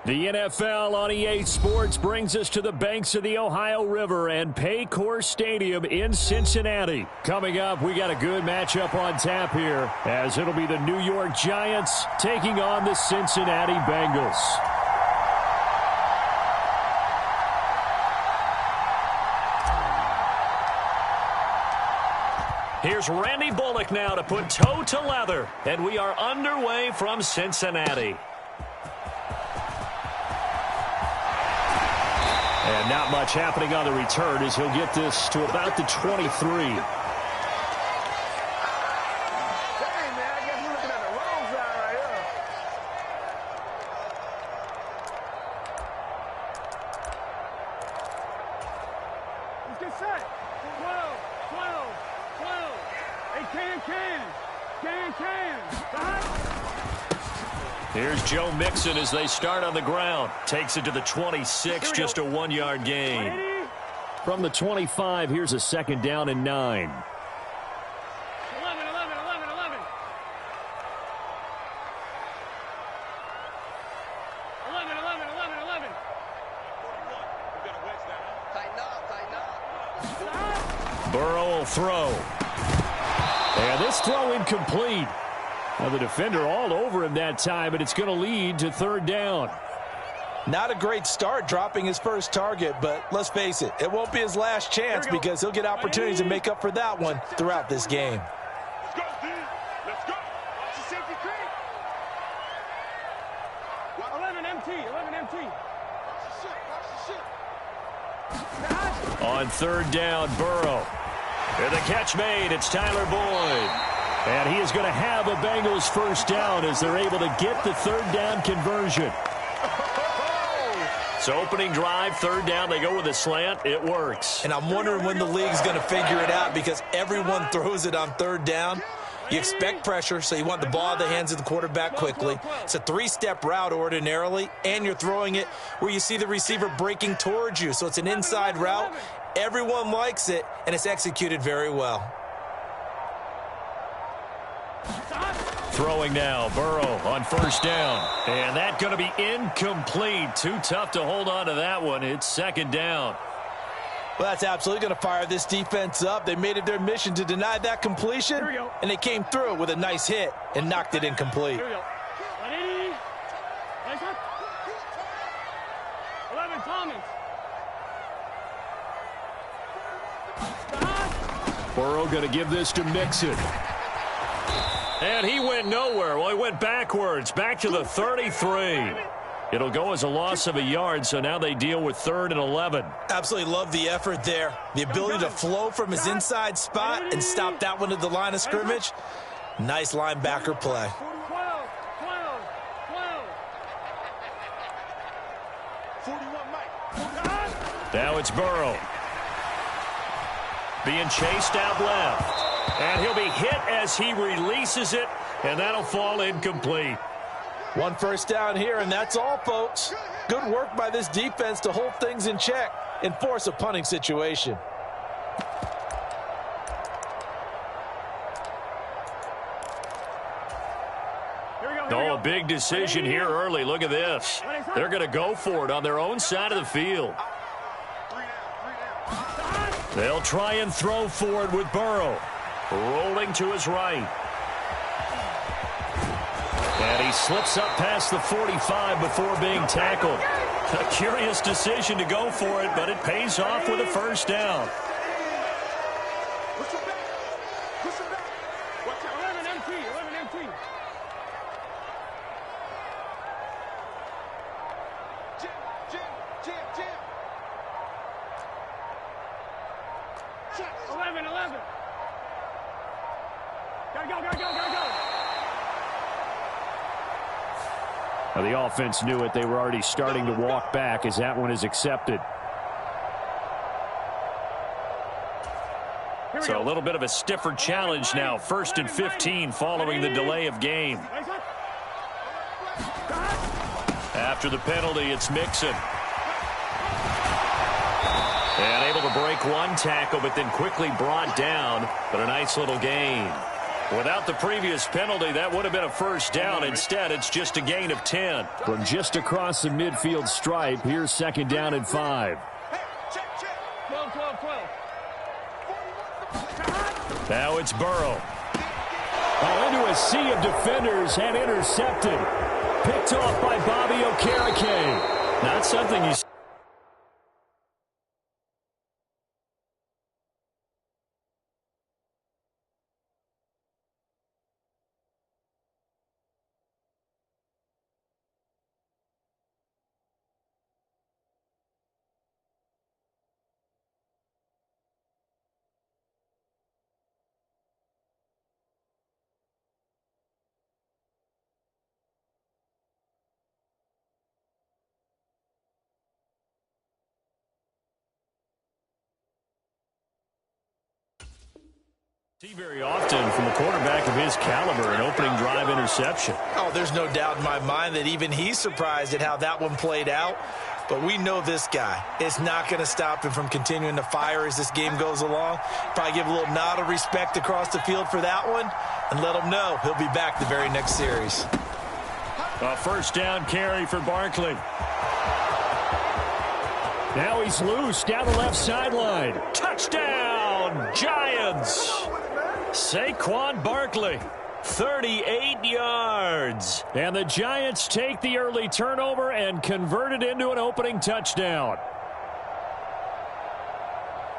The NFL on EA Sports brings us to the banks of the Ohio River and Paycor Stadium in Cincinnati. Coming up, we got a good matchup on tap here, as it'll be the New York Giants taking on the Cincinnati Bengals. Here's Randy Bullock now to put toe to leather, and we are underway from Cincinnati. And not much happening on the return as he'll get this to about the 23. Here's Joe Mixon as they start on the ground. Takes it to the 26, just a 1-yard gain. From the 25, here's a second down and 9. 11. Burrow will throw. And this throw incomplete. Now the defender all over him that time, but it's going to lead to third down. Not a great start dropping his first target, but let's face it, it won't be his last chance because he'll get opportunities to make up for that one throughout this game. Let's go, D. Let's go. Watch the safety, Cray. 11 MT. Watch the shit. On third down, Burrow. And the catch made. It's Tyler Boyd. And he is going to have a Bengals first down as they're able to get the third down conversion. So opening drive, third down, they go with a slant. It works. And I'm wondering when the league's going to figure it out because everyone throws it on third down. You expect pressure, so you want the ball in the hands of the quarterback quickly. It's a three-step route ordinarily, and you're throwing it where you see the receiver breaking towards you. So it's an inside route. Everyone likes it, and it's executed very well. Throwing now, Burrow on first down. And that's going to be incomplete. Too tough to hold on to that one. It's second down. Well, that's absolutely going to fire this defense up. They made it their mission to deny that completion, and they came through with a nice hit and knocked it incomplete. 11 Thomas. Burrow going to give this to Mixon. And he went nowhere. Well, he went backwards, back to the 33. It'll go as a loss of a yard, so now they deal with 3rd and 11. Absolutely love the effort there. The ability to flow from his inside spot and stop that one at the line of scrimmage. Nice linebacker play. 12. Now it's Burrow. Being chased out left. And he'll be hit as he releases it, and that'll fall incomplete. One first down here, and that's all, folks. Good work by this defense to hold things in check and force a punting situation. Oh, a big decision here early. Look at this. They're going to go for it on their own side of the field. They'll try and throw for it with Burrow. Rolling to his right. And he slips up past the 45 before being tackled. A curious decision to go for it, but it pays off with a first down. Now the offense knew it. They were already starting to walk back as that one is accepted. So a little bit of a stiffer challenge now. 1st and 15 following the delay of game. After the penalty, it's Mixon. And able to break one tackle, but then quickly brought down. But a nice little gain. Without the previous penalty, that would have been a first down. Instead, it's just a gain of 10. From just across the midfield stripe, here's second down and 5. Now it's Burrow. Into a sea of defenders and intercepted. Picked off by Bobby Okereke. Not something you see. See very often from a quarterback of his caliber, an opening drive interception. Oh, there's no doubt in my mind that even he's surprised at how that one played out. But we know this guy. It's not going to stop him from continuing to fire as this game goes along. Probably give a little nod of respect across the field for that one and let him know he'll be back the very next series. A first down carry for Barkley. Now he's loose down the left sideline. Touchdown, Giants! Saquon Barkley, 38 yards. And the Giants take the early turnover and convert it into an opening touchdown.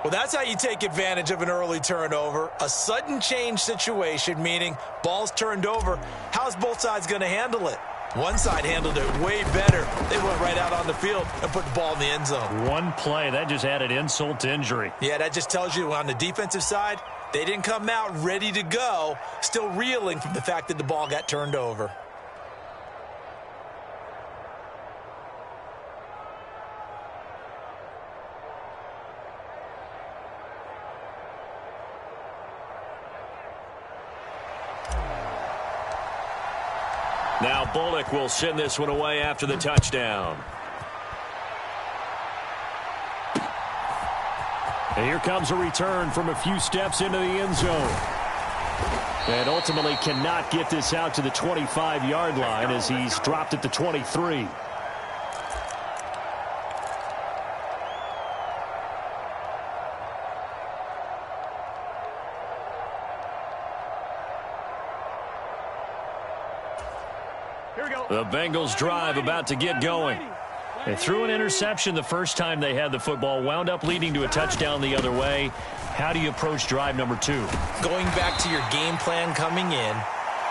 Well, that's how you take advantage of an early turnover. A sudden change situation, meaning ball's turned over. How's both sides going to handle it? One side handled it way better. They went right out on the field and put the ball in the end zone. One play, that just added insult to injury. Yeah, that just tells you on the defensive side, they didn't come out ready to go, still reeling from the fact that the ball got turned over. Now Bullock will send this one away after the touchdown. And here comes a return from a few steps into the end zone. And ultimately cannot get this out to the 25-yard line as he's dropped at the 23. The Bengals drive about to get going. They threw an interception the first time they had the football, wound up leading to a touchdown the other way. How do you approach drive number 2? Going back to your game plan coming in,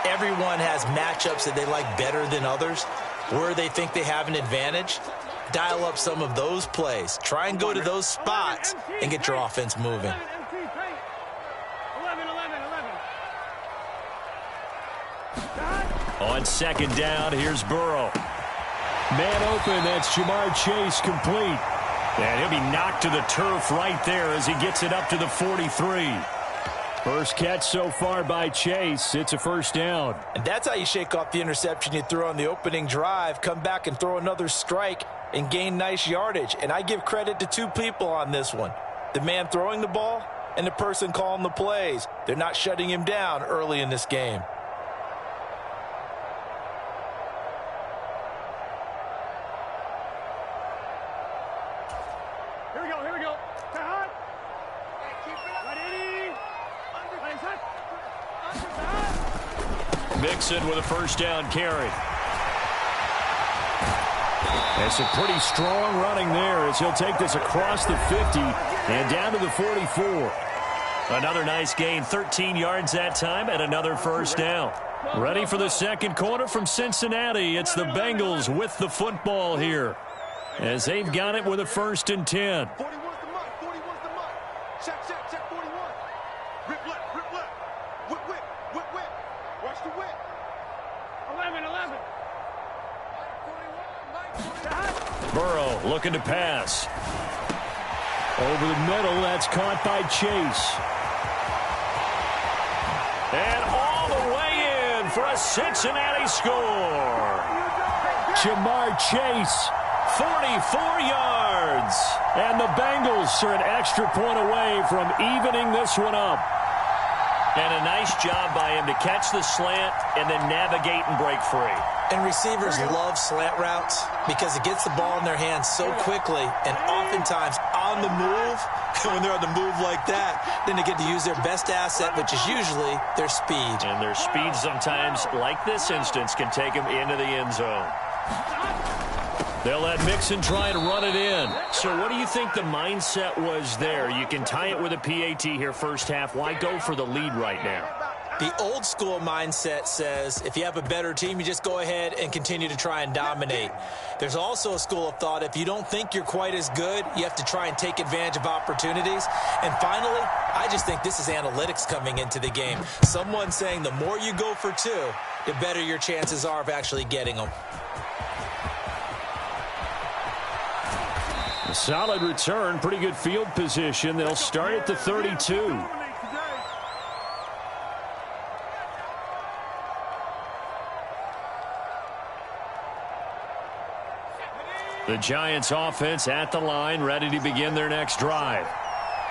everyone has matchups that they like better than others. Where they think they have an advantage, dial up some of those plays. Try and go to those spots and get your offense moving. On second down, here's Burrow. Man open, that's Jamar Chase complete. And he'll be knocked to the turf right there as he gets it up to the 43. First catch so far by Chase. It's a first down. And that's how you shake off the interception you threw on the opening drive, come back and throw another strike and gain nice yardage. And I give credit to two people on this one. The man throwing the ball and the person calling the plays. They're not shutting him down early in this game. Mixon with a first down carry. That's some pretty strong running there as he'll take this across the 50 and down to the 44. Another nice gain, 13 yards that time, and another first down. Ready for the second quarter from Cincinnati. It's the Bengals with the football here as they've got it with a 1st and 10. 41's the mark. 41's the mark. Check 41. Rip left. Whip. Watch the whip. 11. Burrow looking to pass. Over the middle, that's caught by Chase. And all the way in for a Cincinnati score. Jamar Chase, 44 yards. And the Bengals are an extra point away from evening this one up. And a nice job by him to catch the slant and then navigate and break free. And receivers love slant routes because it gets the ball in their hands so quickly and oftentimes on the move. And when they're on the move like that, then they get to use their best asset, which is usually their speed. And their speed sometimes, like this instance, can take them into the end zone. They'll let Mixon try to run it in. So what do you think the mindset was there? You can tie it with a PAT here first half. Why go for the lead right now? The old school mindset says if you have a better team, you just go ahead and continue to try and dominate. There's also a school of thought, if you don't think you're quite as good, you have to try and take advantage of opportunities. And finally, I just think this is analytics coming into the game. Someone saying the more you go for two, the better your chances are of actually getting them. A solid return, pretty good field position. They'll start at the 32. The Giants offense at the line, ready to begin their next drive.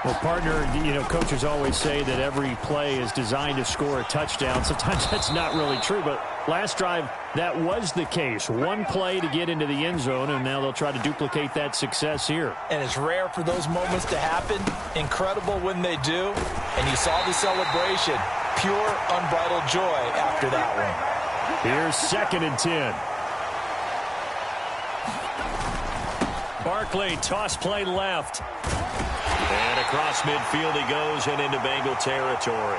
Well, partner, coaches always say that every play is designed to score a touchdown. Sometimes that's not really true, but last drive, that was the case. One play to get into the end zone, and now they'll try to duplicate that success here. And it's rare for those moments to happen. Incredible when they do. And you saw the celebration. Pure, unbridled joy after that one. Here's 2nd and 10. Barkley, toss play left. And across midfield he goes and into Bengal territory.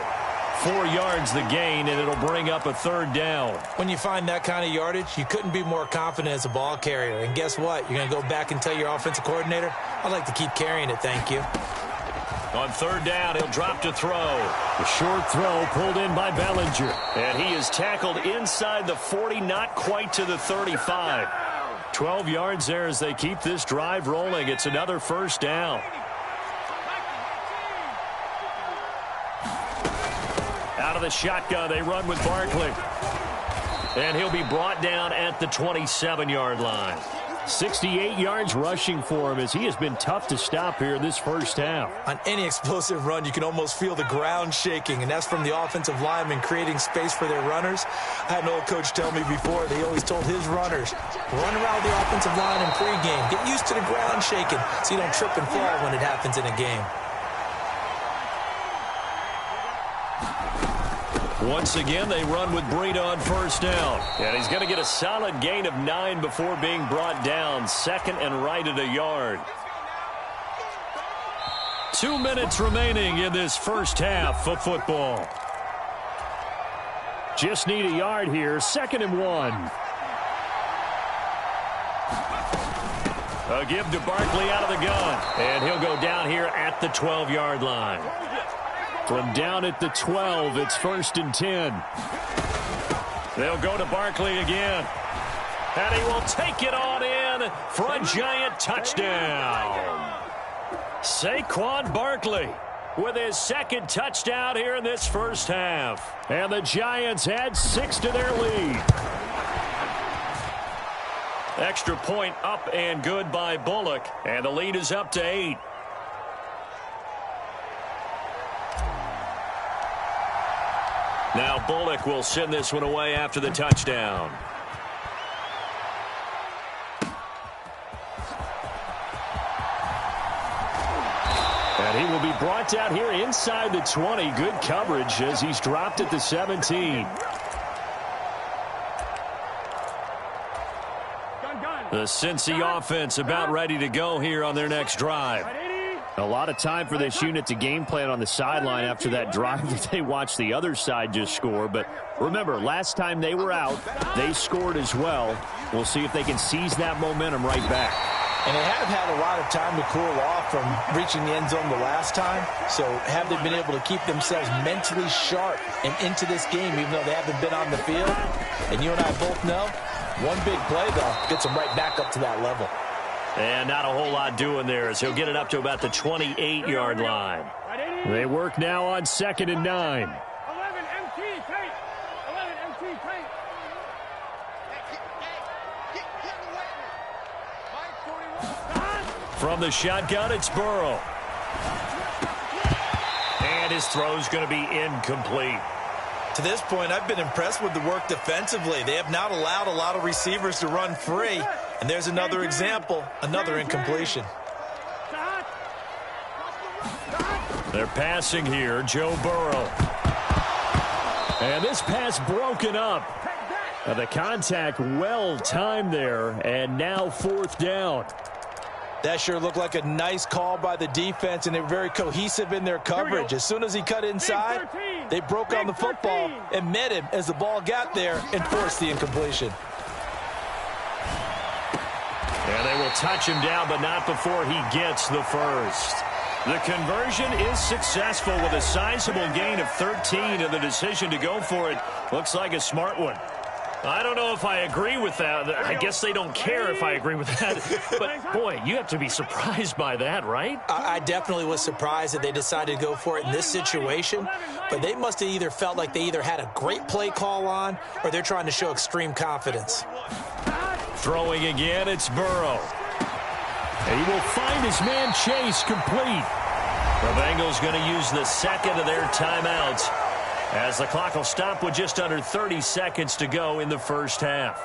4 yards the gain, and it'll bring up a 3rd down. When you find that kind of yardage, you couldn't be more confident as a ball carrier. And guess what? You're going to go back and tell your offensive coordinator, I'd like to keep carrying it, thank you. On 3rd down, he'll drop to throw. The short throw pulled in by Bellinger. And he is tackled inside the 40, not quite to the 35. 12 yards there as they keep this drive rolling. It's another 1st down. Out of the shotgun, they run with Barkley. And he'll be brought down at the 27-yard line. 68 yards rushing for him as he has been tough to stop here in this first half. On any explosive run, you can almost feel the ground shaking, and that's from the offensive linemen creating space for their runners. I had an old coach tell me before, they always told his runners, run around the offensive line in pregame. Get used to the ground shaking so you don't trip and fall when it happens in a game. Once again, they run with Breida on 1st down. And he's going to get a solid gain of 9 before being brought down. 2nd and right at a yard. 2 minutes remaining in this first half of football. Just need a yard here. 2nd and 1. A give to Barkley out of the gun. And he'll go down here at the 12-yard line. From down at the 12, it's 1st and 10. They'll go to Barkley again. And he will take it on in for a Giant touchdown. Saquon Barkley with his 2nd touchdown here in this first half. And the Giants add 6 to their lead. Extra point up and good by Bullock. And the lead is up to 8. Now Bullock will send this one away after the touchdown. And he will be brought down here inside the 20. Good coverage as he's dropped at the 17. The Cincy offense about ready to go here on their next drive. A lot of time for this unit to game plan on the sideline after that drive that they watched the other side just score. But remember, last time they were out, they scored as well. We'll see if they can seize that momentum right back. And they have had a lot of time to cool off from reaching the end zone the last time. So have they been able to keep themselves mentally sharp and into this game, even though they haven't been on the field? And you and I both know, one big play, though, gets them right back up to that level. And not a whole lot doing there as he'll get it up to about the 28-yard line. They work now on 2nd and 9. 11 MT tight. 11 MT tight. From the shotgun, it's Burrow. And his throw is going to be incomplete. To this point, I've been impressed with the work defensively. They have not allowed a lot of receivers to run free. And there's another example, another incompletion. They're passing here, Joe Burrow. And this pass broken up. The contact well timed there, and now 4th down. That sure looked like a nice call by the defense, and they were very cohesive in their coverage. As soon as he cut inside, they broke on the football and met him as the ball got there and forced the incompletion. And they will touch him down, but not before he gets the first. The conversion is successful with a sizable gain of 13, and the decision to go for it looks like a smart one. I don't know if I agree with that. I guess they don't care if I agree with that. But, boy, you have to be surprised by that, right? I definitely was surprised that they decided to go for it in this situation. But they must have either felt like they either had a great play call on or they're trying to show extreme confidence. Throwing again, it's Burrow. And he will find his man Chase complete. The Bengals going to use the second of their timeouts, as the clock will stop with just under 30 seconds to go in the first half.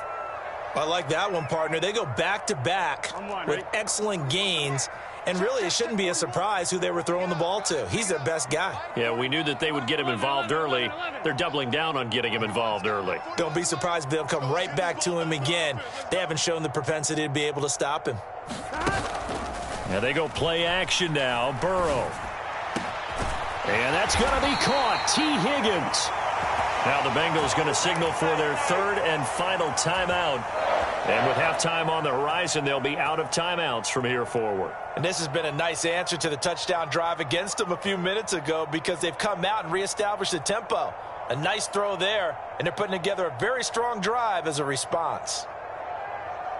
I like that one, partner. They go back-to-back with excellent gains, and really it shouldn't be a surprise who they were throwing the ball to. He's their best guy. Yeah, we knew that they would get him involved early. They're doubling down on getting him involved early. Don't be surprised if they'll come right back to him again. They haven't shown the propensity to be able to stop him. And they go play action now. Burrow. And that's going to be caught. T. Higgins. Now the Bengals going to signal for their 3rd and final timeout. And with halftime on the horizon, they'll be out of timeouts from here forward. And this has been a nice answer to the touchdown drive against them a few minutes ago, because they've come out and reestablished the tempo. A nice throw there, and they're putting together a very strong drive as a response.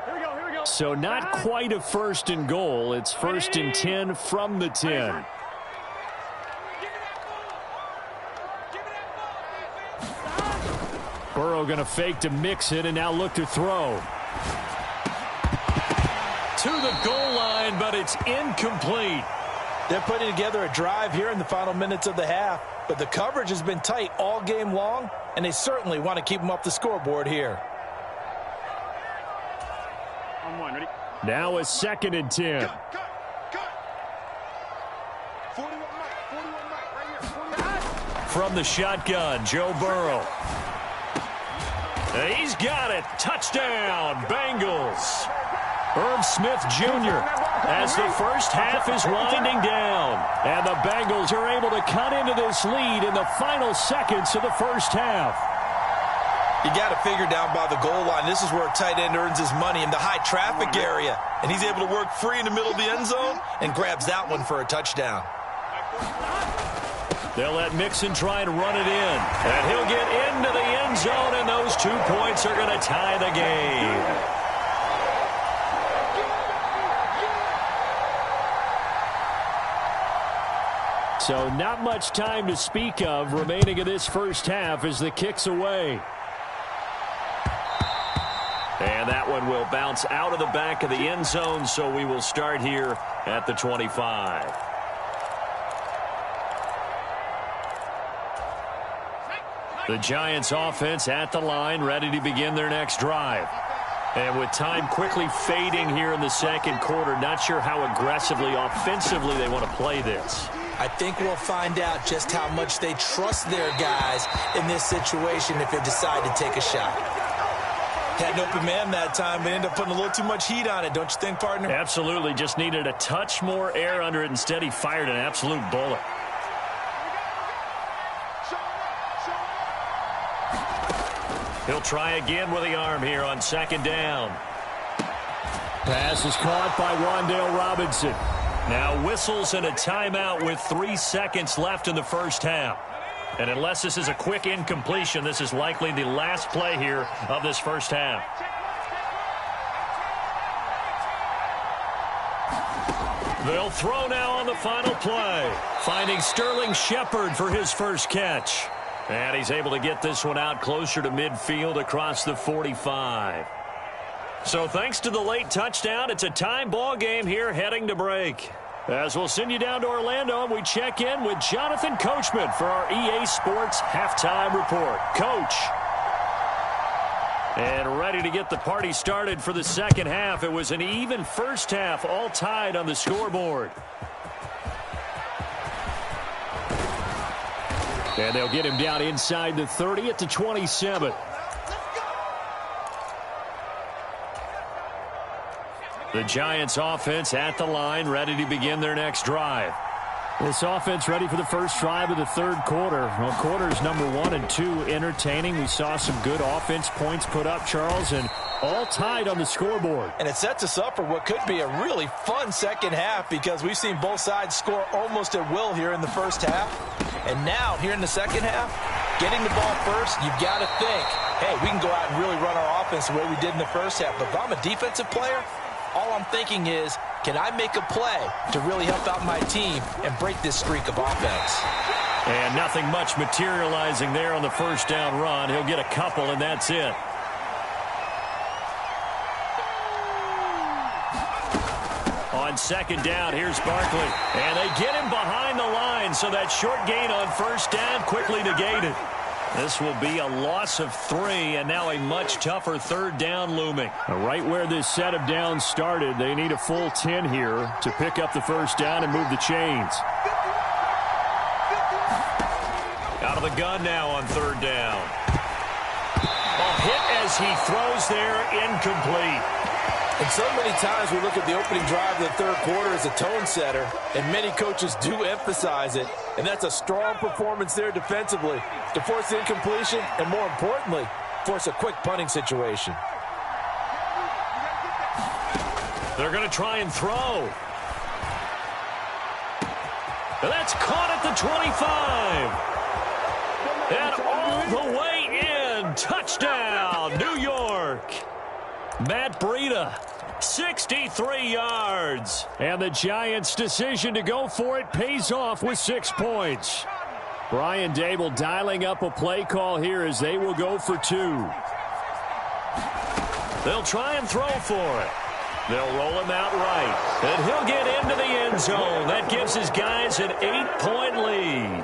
Here we go. So not quite a 1st and goal. It's 1st and 10 from the 10. Burrow going to fake to mix it, and now look to throw. To the goal line, but it's incomplete. They're putting together a drive here in the final minutes of the half, but the coverage has been tight all game long, and they certainly want to keep them up the scoreboard here. On one, ready? Now a 2nd and 10. Cut. 41 Mike, right here. From the shotgun, Joe Burrow. He's got it. Touchdown, Bengals. Irv Smith Jr. as the first half is winding down. And the Bengals are able to cut into this lead in the final seconds of the first half. You got to figure down by the goal line. This is where a tight end earns his money, in the high traffic area. And he's able to work free in the middle of the end zone and grabs that one for a touchdown. They'll let Mixon try and run it in. And he'll get into the end zone, and those 2 points are going to tie the game. So not much time to speak of remaining in this first half as the kick's away. And that one will bounce out of the back of the end zone, so we will start here at the 25. The Giants offense at the line, ready to begin their next drive. And with time quickly fading here in the second quarter, not sure how aggressively, offensively they want to play this. I think we'll find out just how much they trust their guys in this situation if they decide to take a shot. Had an open man that time, but ended up putting a little too much heat on it, don't you think, partner? Absolutely. Just needed a touch more air under it. Instead, he fired an absolute bullet. He'll try again with the arm here on 2nd down. Pass is caught by Wan'Dale Robinson. Now whistles and a timeout with 3 seconds left in the first half. And unless this is a quick incompletion, this is likely the last play here of this first half. They'll throw now on the final play, finding Sterling Shepard for his first catch. And he's able to get this one out closer to midfield across the 45. So thanks to the late touchdown, it's a time ball game here heading to break. As we'll send you down to Orlando, and we check in with Jonathan Coachman for our EA Sports Halftime Report. Coach. And ready to get the party started for the second half. It was an even first half, all tied on the scoreboard. And they'll get him down inside the 30 at the 27. The Giants offense at the line, ready to begin their next drive. This offense ready for the first drive of the third quarter. Well, quarters number 1 and 2 entertaining. We saw some good offense points put up, Charles, and all tied on the scoreboard. And it sets us up for what could be a really fun second half because we've seen both sides score almost at will here in the first half. And now, here in the second half, getting the ball first, you've got to think, hey, we can go out and really run our offense the way we did in the first half. But if I'm a defensive player, all I'm thinking is, can I make a play to really help out my team and break this streak of offense? And nothing much materializing there on the first down run. He'll get a couple, and that's it. On second down, here's Barkley. And they get him behind the line, so that short gain on first down quickly negated. This will be a loss of 3, and now a much tougher third down looming. Right where this set of downs started, they need a full 10 here to pick up the first down and move the chains. Out of the gun now on third down. A hit as he throws there, incomplete. And so many times we look at the opening drive of the third quarter as a tone setter, and many coaches do emphasize it. And that's a strong performance there defensively to force the incompletion and, more importantly, force a quick punting situation. They're going to try and throw. That's caught at the 25. And all the way in. Touchdown, New York. Matt Breida, 63 yards. And the Giants' decision to go for it pays off with 6 points. Brian Dable dialing up a play call here as they will go for 2. They'll try and throw for it. They'll roll him out right. And he'll get into the end zone. That gives his guys an 8-point lead.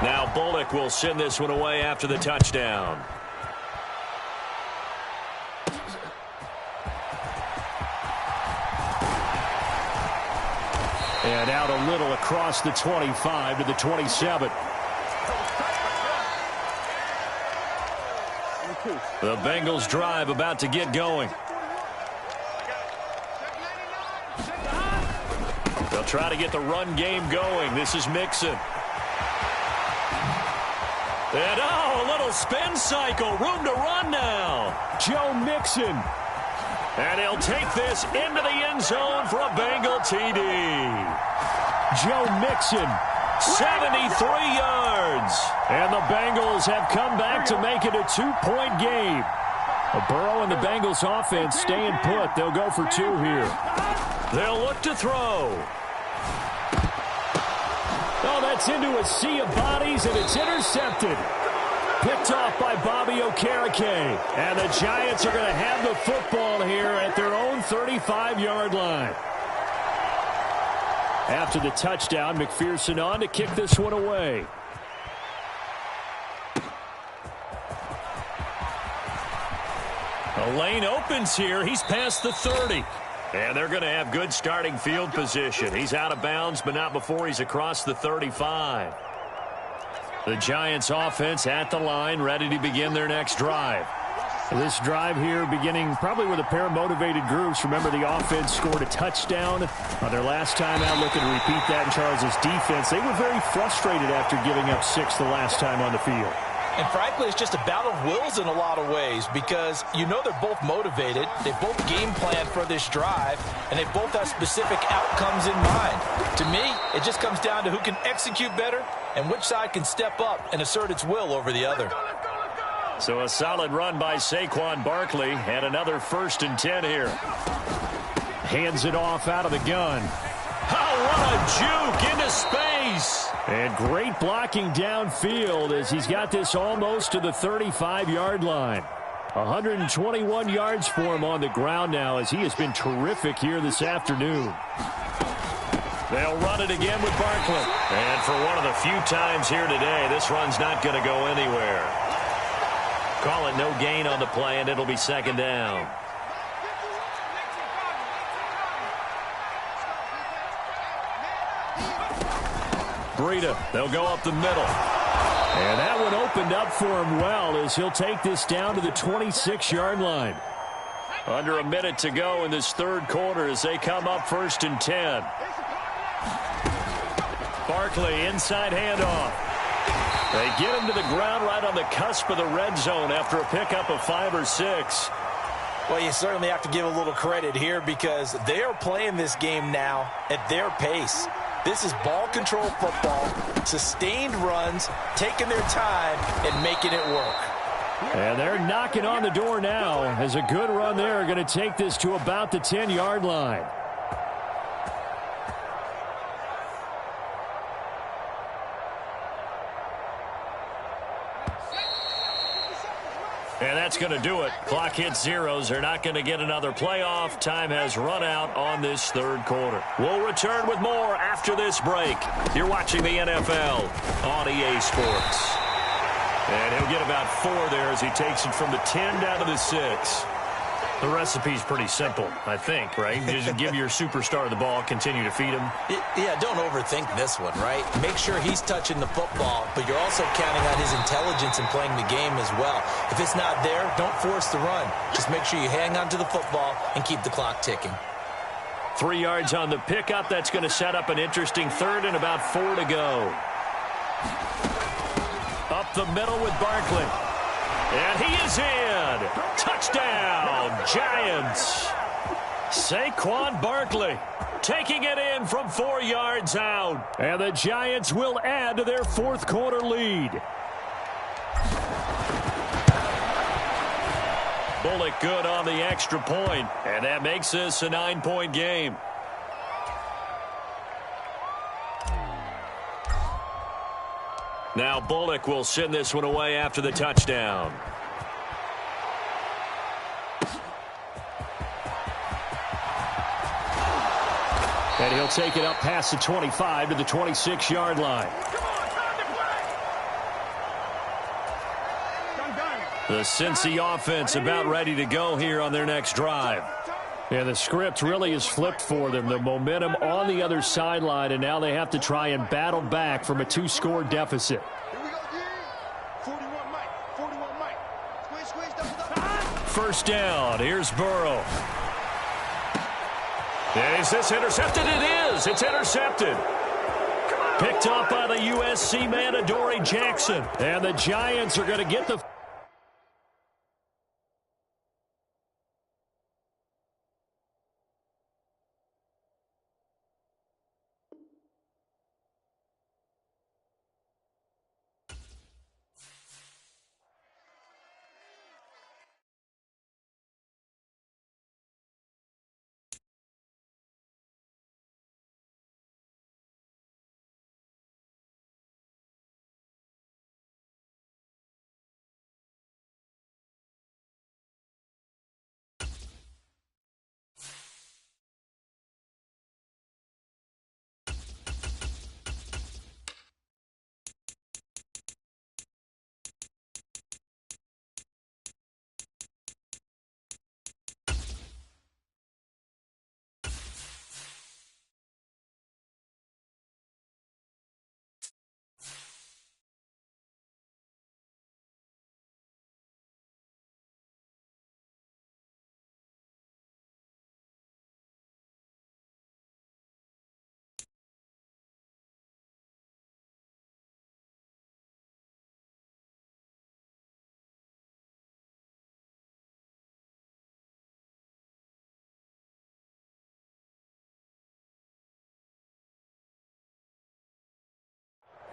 Now Bullock will send this one away after the touchdown. And out a little across the 25 to the 27. The Bengals drive about to get going. They'll try to get the run game going. This is Mixon. And, a little spin cycle. Room to run now. Joe Mixon. And he'll take this into the end zone for a Bengal TD. Joe Mixon, 73 yards. And the Bengals have come back to make it a 2-point game. Burrow and the Bengals offense staying put. They'll go for 2 here. They'll look to throw. Oh, that's into a sea of bodies, and it's intercepted. Picked off by Bobby Okereke. And the Giants are going to have the football here at their own 35-yard line. After the touchdown, McPherson on to kick this one away. A lane opens here. He's past the 30. And they're going to have good starting field position. He's out of bounds, but not before he's across the 35. The Giants offense at the line, ready to begin their next drive. This drive here beginning probably with a pair of motivated groups. Remember, the offense scored a touchdown on their last time out, looking to repeat that in Charles' defense. They were very frustrated after giving up 6 the last time on the field. And frankly, it's just a battle of wills in a lot of ways because you know they're both motivated. They both game plan for this drive, and they both have specific outcomes in mind. To me, it just comes down to who can execute better and which side can step up and assert its will over the other. So a solid run by Saquon Barkley and another 1st and 10 here. Hands it off out of the gun. Oh, what a juke into space. And great blocking downfield as he's got this almost to the 35-yard line. 121 yards for him on the ground now as he has been terrific here this afternoon. They'll run it again with Barkley. And for one of the few times here today, this run's not going to go anywhere. Call it no gain on the play, and it'll be second down. Breida, they'll go up the middle. And that one opened up for him well as he'll take this down to the 26-yard line. Under a minute to go in this third quarter as they come up 1st and 10. Barkley, inside handoff. They get him to the ground right on the cusp of the red zone after a pickup of 5 or 6. Well, you certainly have to give a little credit here because they are playing this game now at their pace. This is ball control football, sustained runs, taking their time and making it work. And they're knocking on the door now as a good run there going to take this to about the 10-yard line. And that's going to do it. Clock hits zeros. They're not going to get another playoff. Time has run out on this third quarter. We'll return with more after this break. You're watching the NFL on EA Sports. And he'll get about 4 there as he takes it from the 10 down to the 6. The recipe's pretty simple, I think, right? You just give your superstar the ball, continue to feed him. Yeah, don't overthink this one, right? Make sure he's touching the football, but you're also counting on his intelligence in playing the game as well. If it's not there, don't force the run. Just make sure you hang on to the football and keep the clock ticking. 3 yards on the pickup. That's going to set up an interesting third and about 4 to go. Up the middle with Barkley. And he is in. Touchdown, Giants. Saquon Barkley taking it in from 4 yards out. And the Giants will add to their fourth quarter lead. Bullock good on the extra point, and that makes this a 9-point game. Now Bullock will send this one away after the touchdown. And he'll take it up past the 25 to the 26-yard line. The Cincy offense about ready to go here on their next drive. And the script really is flipped for them. The momentum on the other sideline, and now they have to try and battle back from a 2-score deficit. Here we go, G. 41 Mike. 41 Mike. Squish. First down. Here's Burrow. And is this intercepted? It is. It's intercepted. Picked up by the USC man, Adoree Jackson. And the Giants are going to get the...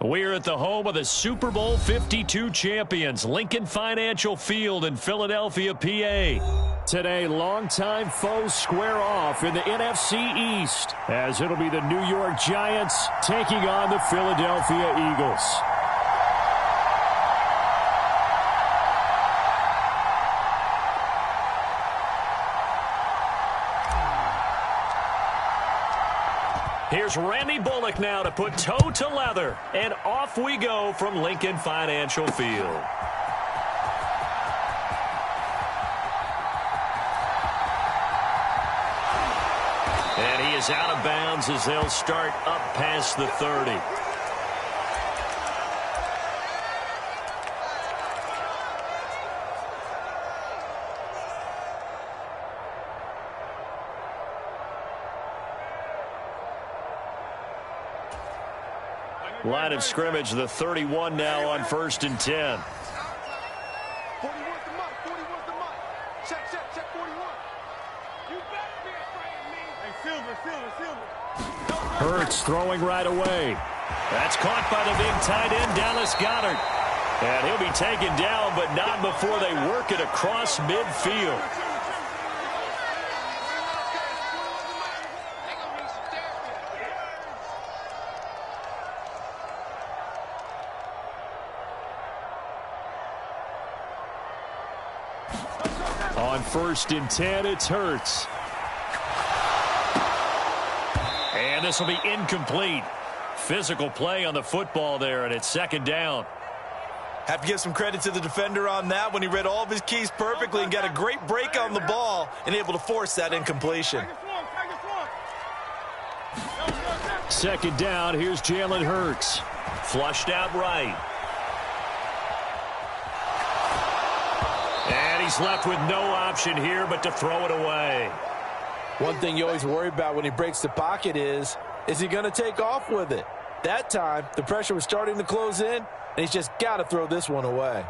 We're at the home of the Super Bowl 52 champions, Lincoln Financial Field in Philadelphia, PA. Today, longtime foes square off in the NFC East, as it'll be the New York Giants taking on the Philadelphia Eagles. Here's Randy Bullock now to put toe to leather. And off we go from Lincoln Financial Field. And he is out of bounds as they'll start up past the 30. Line of scrimmage, the 31 now on 1st and 10. 41's the mark. 41's the mark. Check, 41. You better be afraid of me. Hey, Silver. Hurts throwing right away. That's caught by the big tight end, Dallas Goedert. And he'll be taken down, but not before they work it across midfield. On 1st and 10, it's Hurts. And this will be incomplete. Physical play on the football there, and it's 2nd down. Have to give some credit to the defender on that when he read all of his keys perfectly and got a great break on the ball and able to force that incompletion. 2nd down, here's Jalen Hurts. Flushed out right. And he's left with no option here but to throw it away. One thing you always worry about when he breaks the pocket is he going to take off with it? That time, the pressure was starting to close in, and he's just got to throw this one away.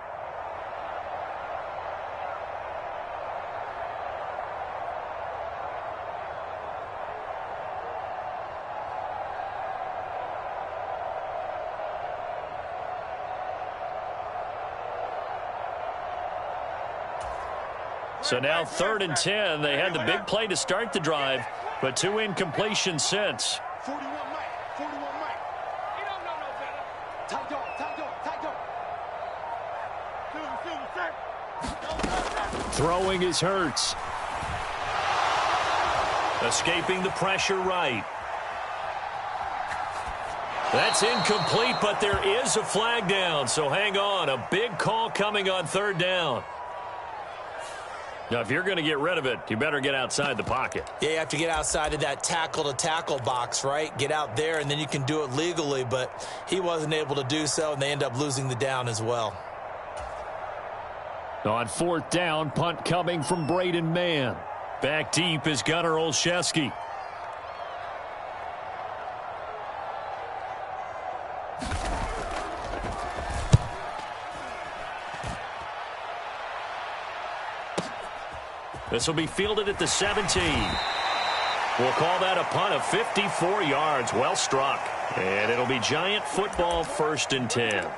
So now 3rd and 10. They had the big play to start the drive, but 2 incompletions since. 41 Mike. 41 Mike. He don't know no better. Tight dog. Silver, Throwing is Hurts. Escaping the pressure right. That's incomplete, but there is a flag down, so hang on. A big call coming on 3rd down. Now, if you're going to get rid of it, you better get outside the pocket. Yeah, you have to get outside of that tackle-to-tackle box, right? Get out there, and then you can do it legally, but he wasn't able to do so, and they end up losing the down as well. On 4th down, punt coming from Braden Mann. Back deep is Gunnar Olszewski. This will be fielded at the 17. We'll call that a punt of 54 yards. Well struck. And it'll be Giant football, 1st and 10.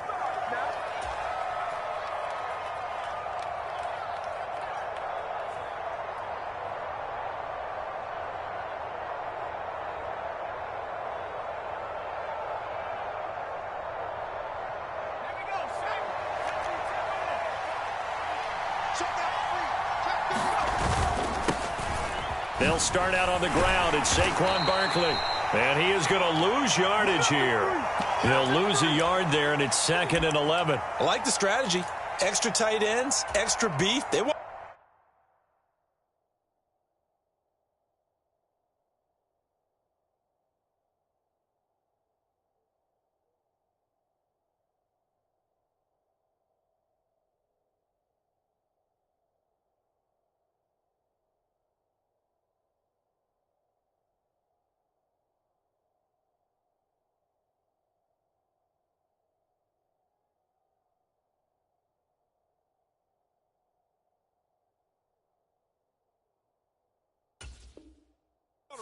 They'll start out on the ground. It's Saquon Barkley. And he is going to lose yardage here. He'll lose a yard there, and it's 2nd and 11. I like the strategy. Extra tight ends, extra beef. They want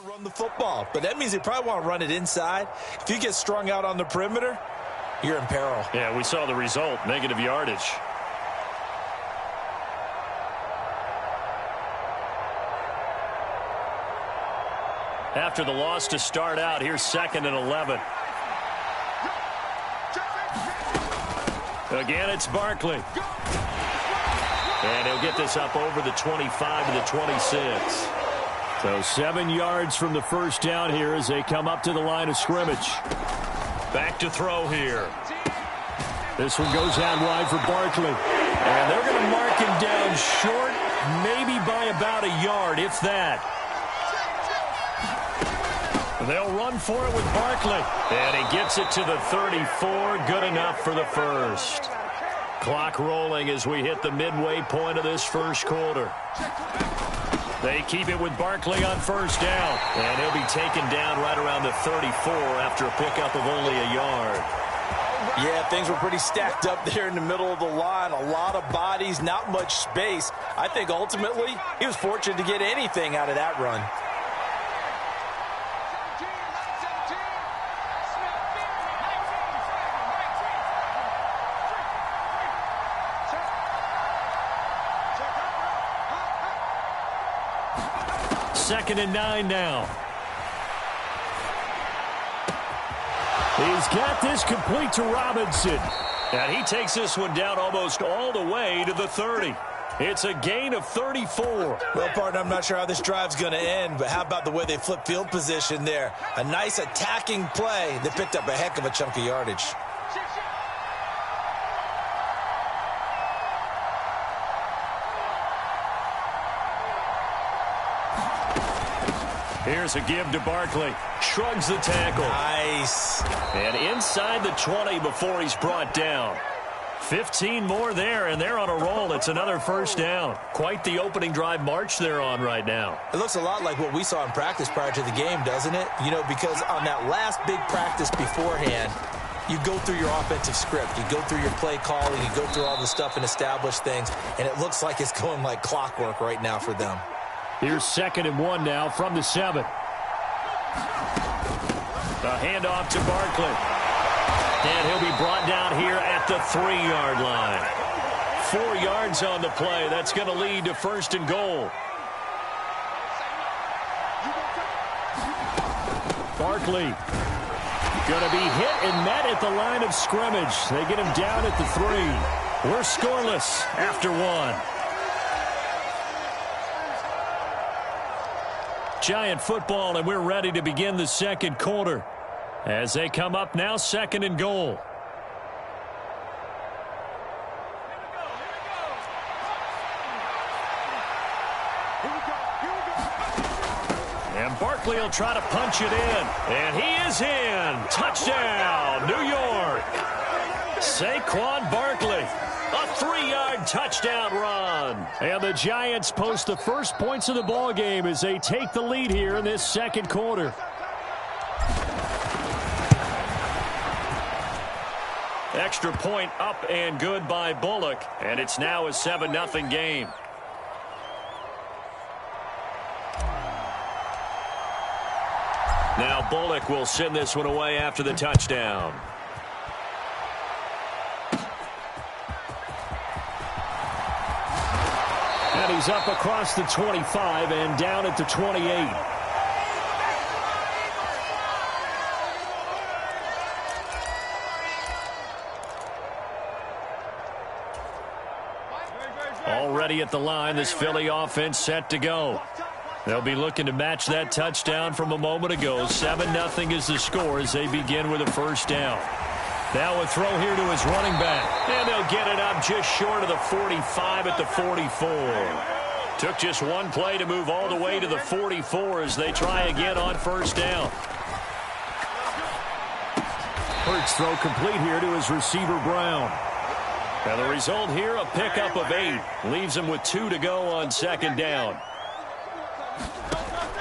to run the football, but that means they probably want to run it inside. If you get strung out on the perimeter, you're in peril. Yeah, we saw the result, negative yardage. After the loss to start out, here's 2nd and 11. Again, it's Barkley. And he'll get this up over the 25 to the 26. So 7 yards from the first down here as they come up to the line of scrimmage. Back to throw here. This one goes out wide for Barkley. And they're going to mark him down short, maybe by about a yard, if that. They'll run for it with Barkley. And he gets it to the 34. Good enough for the first. Clock rolling as we hit the midway point of this first quarter. They keep it with Barkley on first down. And he'll be taken down right around the 34 after a pickup of only a yard. Yeah, things were pretty stacked up there in the middle of the line. A lot of bodies, not much space. I think ultimately he was fortunate to get anything out of that run. Second and 9 now. He's got this complete to Robinson. And he takes this one down almost all the way to the 30. It's a gain of 34. Well, partner, I'm not sure how this drive's going to end, but how about the way they flip field position there? A nice attacking play that picked up a heck of a chunk of yardage. Here's a give to Barkley. Shrugs the tackle. Nice. And inside the 20 before he's brought down. 15 more there, and they're on a roll. It's another first down. Quite the opening drive march they're on right now. It looks a lot like what we saw in practice prior to the game, doesn't it? You know, because on that last big practice beforehand, you go through your offensive script. You go through your play calling. You go through all the stuff and establish things, and it looks like it's going like clockwork right now for them. Here's 2nd and 1 now from the 7. The handoff to Barkley. And he'll be brought down here at the 3-yard line. 4 yards on the play. That's going to lead to 1st and goal. Barkley going to be hit and met at the line of scrimmage. They get him down at the 3. We're scoreless after 1. Giant football, and we're ready to begin the second quarter. As they come up now, 2nd and goal. And Barkley will try to punch it in. And he is in. Touchdown, New York. Saquon Barkley. A 3-yard touchdown run. And the Giants post the first points of the ball game as they take the lead here in this second quarter. Extra point up and good by Bullock. And it's now a 7-0 game. Now Bullock will send this one away after the touchdown. And he's up across the 25 and down at the 28. Already at the line, this Philly offense set to go. They'll be looking to match that touchdown from a moment ago. 7-0 is the score as they begin with a first down. Now a throw here to his running back. And they'll get it up just short of the 45 at the 44. Took just one play to move all the way to the 44 as they try again on first down. Hurts throw complete here to his receiver Brown. And the result here, a pickup of 8. Leaves him with 2 to go on second down.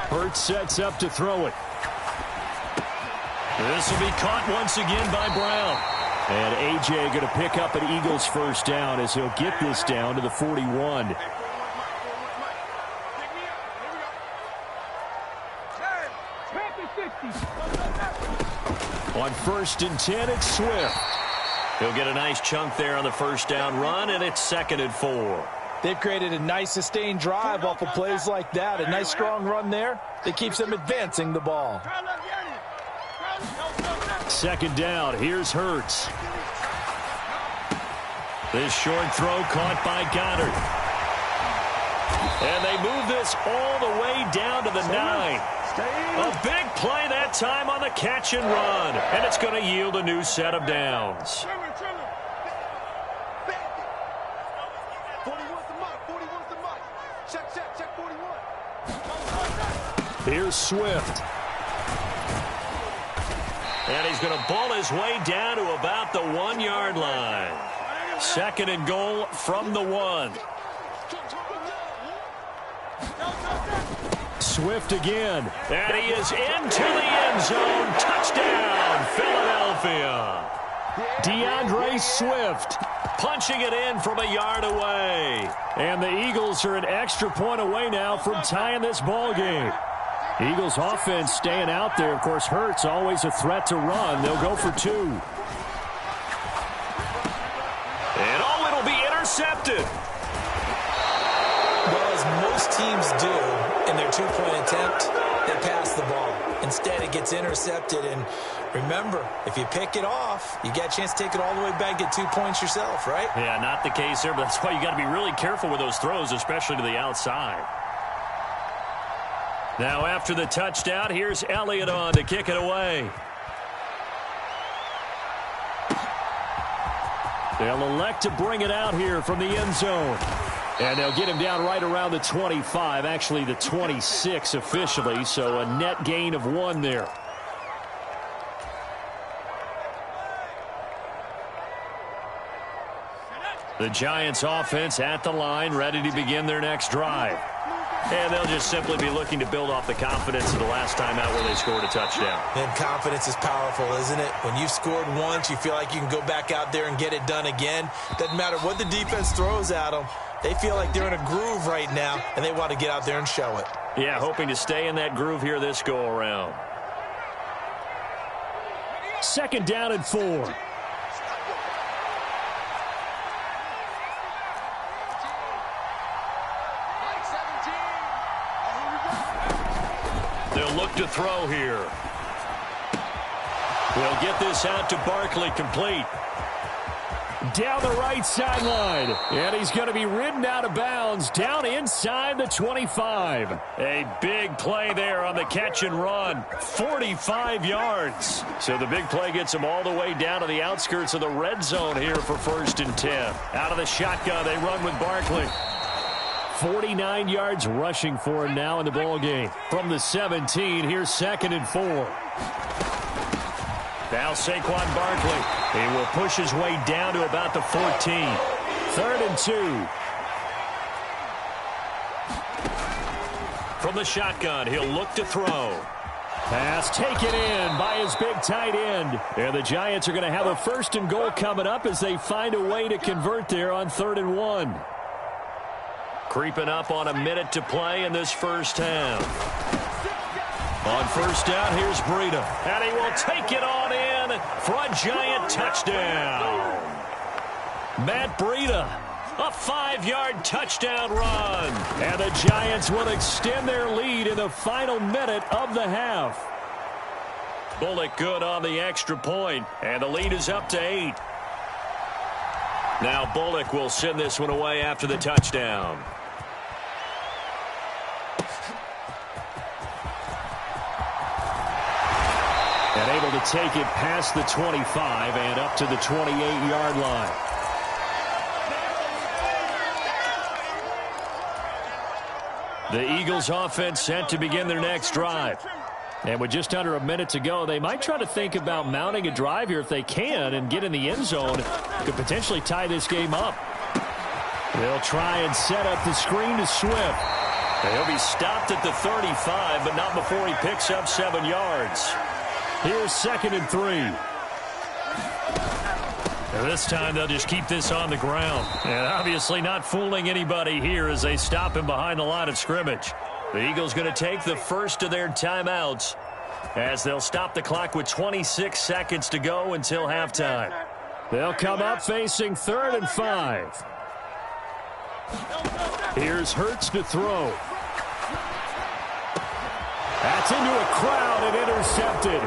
Hurts sets up to throw it. This will be caught once again by Brown. And A.J. going to pick up an Eagles first down as he'll get this down to the 41. On 1st and 10, it's Swift. He'll get a nice chunk there on the first down run, and it's 2nd and 4. They've created a nice sustained drive off of plays like that. A nice strong run there that keeps them advancing the ball. 2nd down. Here's Hurts. This short throw caught by Goddard. And they move this all the way down to the 9. A big play that time on the catch and run. And it's going to yield a new set of downs. 41's the mark. 41's the mark. Check 41. Here's Swift. And he's going to ball his way down to about the 1-yard line. 2nd and goal from the 1. Swift again. And he is into the end zone. Touchdown, Philadelphia. DeAndre Swift punching it in from a yard away. And the Eagles are an extra point away now from tying this ball game. Eagles offense staying out there. Of course, Hurts always a threat to run. They'll go for 2. And it'll be intercepted. Well, as most teams do in their 2-point attempt, they pass the ball. Instead, it gets intercepted. And remember, if you pick it off, you get a chance to take it all the way back, get 2 points yourself, right? Yeah, not the case here, but that's why you got to be really careful with those throws, especially to the outside. Now, after the touchdown, here's Elliott on to kick it away. They'll elect to bring it out here from the end zone. And they'll get him down right around the 25, actually the 26 officially, so a net gain of 1 there. The Giants offense at the line, ready to begin their next drive. And they'll just simply be looking to build off the confidence of the last time out where they scored a touchdown. And confidence is powerful, isn't it? When you've scored once, you feel like you can go back out there and get it done again. Doesn't matter what the defense throws at them. They feel like they're in a groove right now, and they want to get out there and show it. Yeah, hoping to stay in that groove here this go-around. 2nd down and 4. They'll look to throw here. They'll get this out to Barkley, complete. Down the right sideline. And he's going to be ridden out of bounds down inside the 25. A big play there on the catch and run. 45 yards. So the big play gets him all the way down to the outskirts of the red zone here for 1st and 10. Out of the shotgun, they run with Barkley. 49 yards rushing for him now in the ball game. From the 17, here's 2nd and 4. Now Saquon Barkley. He will push his way down to about the 14. 3rd and 2. From the shotgun, he'll look to throw. Pass taken in by his big tight end. And the Giants are going to have a 1st and goal coming up as they find a way to convert there on 3rd and 1. Creeping up on a minute to play in this first half. On 1st down, here's Breida. And he will take it on in for a Giant touchdown. Matt Breida, a 5-yard touchdown run. And the Giants will extend their lead in the final minute of the half. Bullock good on the extra point, and the lead is up to 8. Now Bullock will send this one away after the touchdown. And able to take it past the 25 and up to the 28-yard line. The Eagles offense set to begin their next drive. And with just under a minute to go, they might try to think about mounting a drive here if they can and get in the end zone. Could potentially tie this game up. They'll try and set up the screen to Swift. He'll be stopped at the 35, but not before he picks up 7 yards. Here's 2nd and 3. And this time they'll just keep this on the ground. And obviously not fooling anybody here as they stop him behind the line of scrimmage. The Eagles going to take the first of their timeouts as they'll stop the clock with 26 seconds to go until halftime. They'll come up facing 3rd and 5. Here's Hurts to throw. That's into a crowd and intercepted.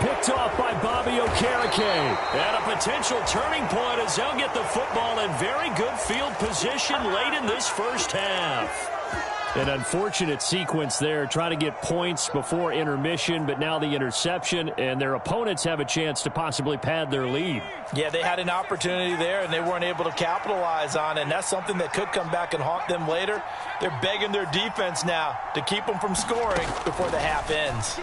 Picked off by Bobby Okereke. And a potential turning point as they'll get the football in very good field position late in this first half. An unfortunate sequence there, trying to get points before intermission, but now the interception, and their opponents have a chance to possibly pad their lead. Yeah, they had an opportunity there, and they weren't able to capitalize on it, and that's something that could come back and haunt them later. They're begging their defense now to keep them from scoring before the half ends.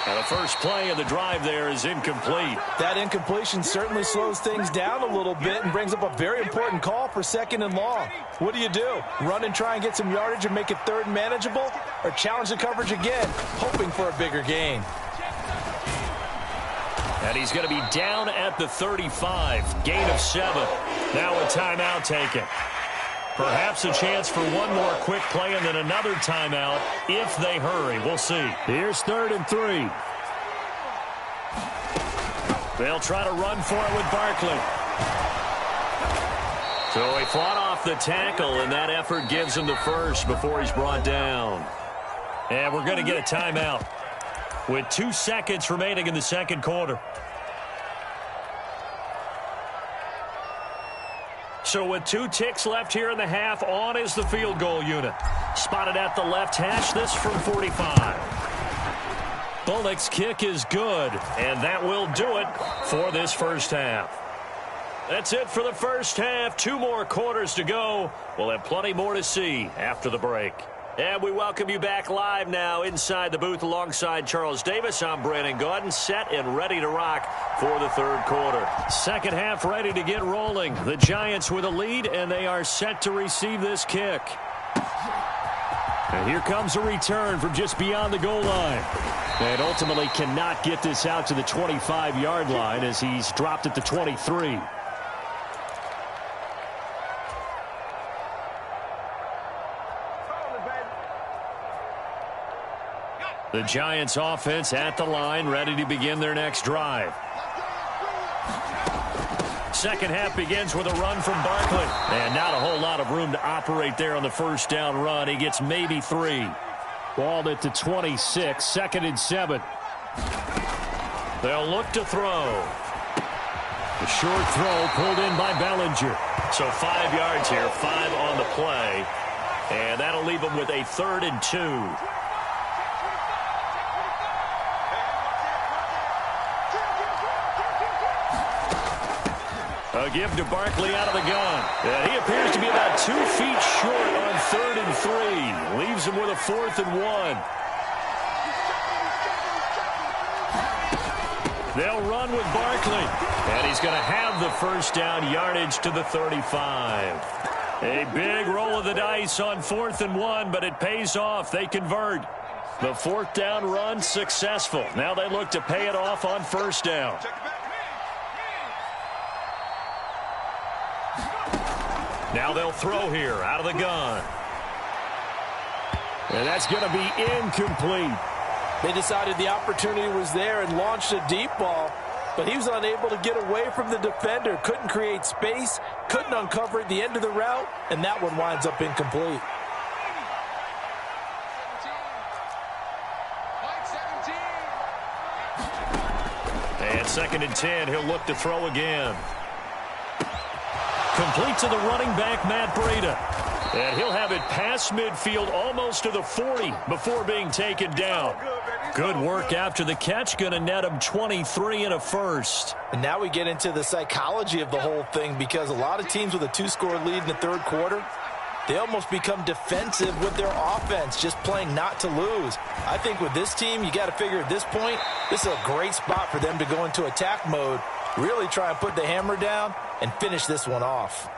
Now the first play of the drive there is incomplete. That incompletion certainly slows things down a little bit and brings up a very important call for 2nd and long. What do? Run and try and get some yardage and make it 3rd and manageable? Or challenge the coverage again, hoping for a bigger gain? And he's going to be down at the 35. Gain of 7. Now a timeout taken. Perhaps a chance for one more quick play and then another timeout if they hurry. We'll see. Here's 3rd and 3. They'll try to run for it with Barkley. So he fought off the tackle, and that effort gives him the first before he's brought down. And we're going to get a timeout with 2 seconds remaining in the second quarter. So with 2 ticks left here in the half, on is the field goal unit. Spotted at the left hash, this from 45. Bullock's kick is good, and that will do it for this first half. That's it for the first half. 2 more quarters to go. We'll have plenty more to see after the break. And we welcome you back live now inside the booth alongside Charles Davis. I'm Brandon Gaudin, set and ready to rock for the third quarter. Second half ready to get rolling. The Giants with a lead, and they are set to receive this kick. And here comes a return from just beyond the goal line. And ultimately cannot get this out to the 25-yard line as he's dropped at the 23. The Giants offense at the line, ready to begin their next drive. Second half begins with a run from Barkley. And not a whole lot of room to operate there on the first down run. He gets maybe 3. Balled at the 26, 2nd and 7. They'll look to throw. The short throw pulled in by Bellinger. So 5 yards here, 5 on the play. And that'll leave them with a 3rd and 2. A give to Barkley out of the gun. And he appears to be about 2 feet short on 3rd and 3. Leaves him with a 4th and 1. They'll run with Barkley. And he's going to have the first down yardage to the 35. A big roll of the dice on 4th and 1, but it pays off. They convert. The 4th down run successful. Now they look to pay it off on 1st down. Now they'll throw here out of the gun. And that's going to be incomplete. They decided the opportunity was there and launched a deep ball, but he was unable to get away from the defender. Couldn't create space, couldn't uncover at the end of the route, and that one winds up incomplete. And 2nd and 10, he'll look to throw again. Complete to the running back, Matt Breida. And he'll have it past midfield almost to the 40 before being taken down. Good work after the catch. Going to net him 23 and a first. And now we get into the psychology of the whole thing, because a lot of teams with a 2-score lead in the third quarter, they almost become defensive with their offense, just playing not to lose. I think with this team, you got to figure at this point, this is a great spot for them to go into attack mode, really try and put the hammer down and finish this one off.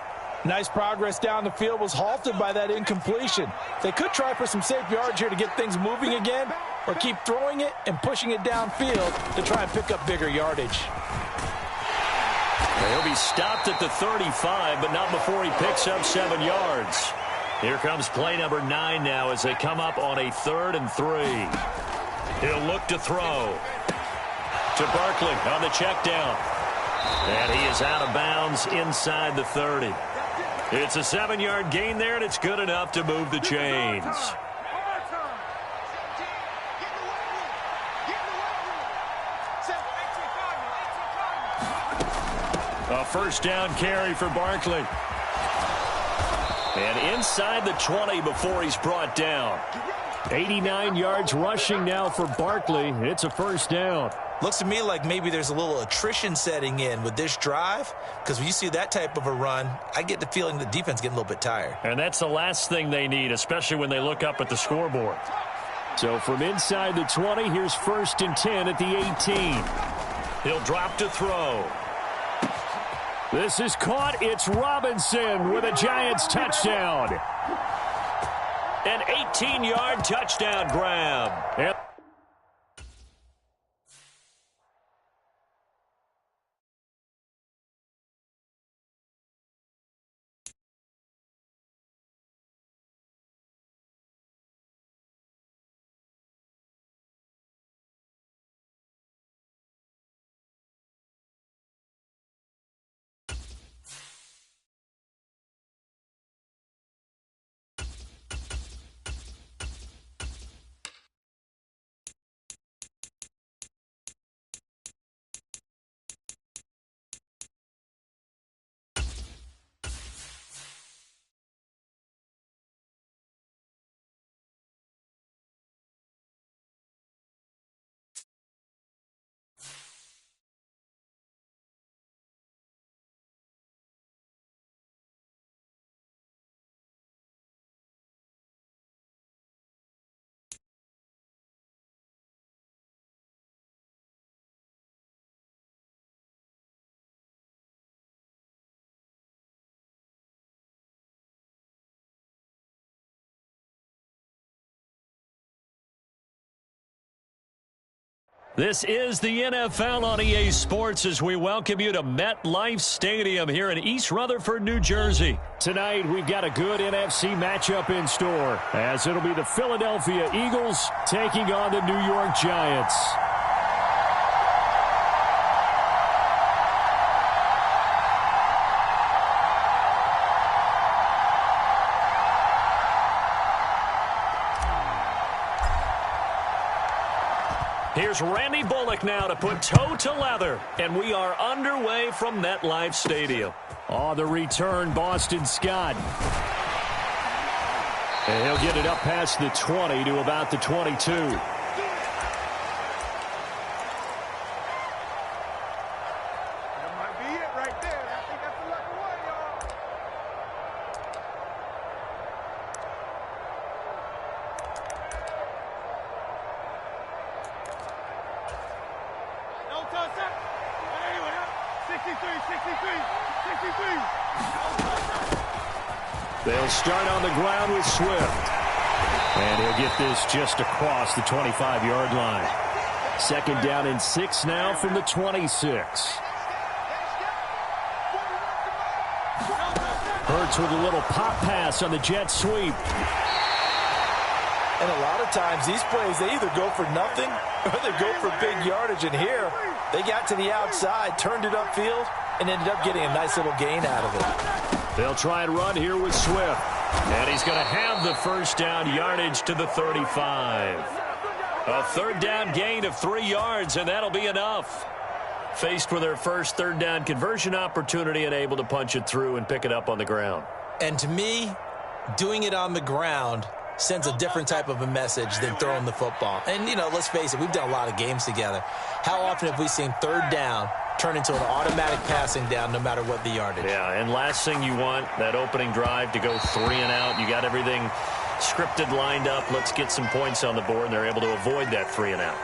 Nice progress down the field was halted by that incompletion. They could try for some safe yards here to get things moving again, or keep throwing it and pushing it downfield to try and pick up bigger yardage. He'll be stopped at the 35, but not before he picks up 7 yards. Here comes play number 9 now as they come up on a 3rd and 3. He'll look to throw to Barkley on the check down. And he is out of bounds inside the 30. It's a 7-yard gain there, and it's good enough to move the chains. A first down carry for Barkley. And inside the 20 before he's brought down. 89 yards rushing now for Barkley. It's a first down. Looks to me like maybe there's a little attrition setting in with this drive, because when you see that type of a run, I get the feeling the defense getting a little bit tired. And that's the last thing they need, especially when they look up at the scoreboard. So from inside the 20, here's 1st and 10 at the 18. He'll drop to throw. This is caught. It's Robinson with a Giants touchdown. An 18-yard touchdown grab. Yep. This is the NFL on EA Sports as we welcome you to MetLife Stadium here in East Rutherford, New Jersey. Tonight, we've got a good NFC matchup in store as it'll be the Philadelphia Eagles taking on the New York Giants. Here's Randy Bullock now to put toe to leather. And we are underway from MetLife Stadium. On the return, Boston Scott. And he'll get it up past the 20 to about the 22. That might be it right there. I think that's the lucky one, y'all. No touch up. Anyway, 63. They'll start on the ground with Swift. And he'll get this just across the 25-yard line. 2nd down and 6 now from the 26. Hurts with a little pop pass on the jet sweep. And a lot of times these plays, they either go for nothing or they go for big yardage. And here, they got to the outside, turned it upfield, and ended up getting a nice little gain out of it. They'll try and run here with Swift. And he's going to have the first down, yardage to the 35. A 3rd down gain of 3 yards, and that'll be enough. Faced with their first 3rd down conversion opportunity and able to punch it through and pick it up on the ground. And to me, doing it on the ground sends a different type of a message than throwing the football. And, you know, let's face it, we've done a lot of games together. How often have we seen 3rd down turn into an automatic passing down no matter what the yardage? Yeah, and last thing you want, that opening drive to go 3 and out. You got everything scripted, lined up. Let's get some points on the board, and they're able to avoid that 3 and out.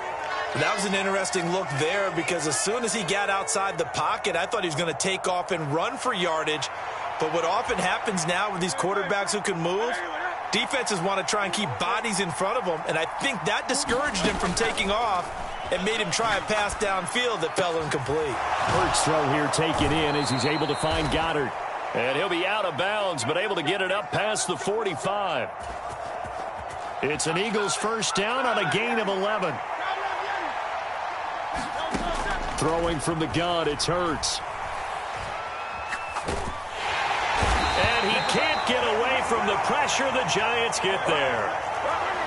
That was an interesting look there because as soon as he got outside the pocket, I thought he was going to take off and run for yardage. But what often happens now with these quarterbacks who can move, defenses want to try and keep bodies in front of them, and I think that discouraged him from taking off and made him try a pass downfield that fell incomplete. Hurts throw here taken in as he's able to find Goddard. And he'll be out of bounds, but able to get it up past the 45. It's an Eagles first down on a gain of 11. Throwing from the gun, it's Hurts. And he can't get away from the pressure. The Giants get there.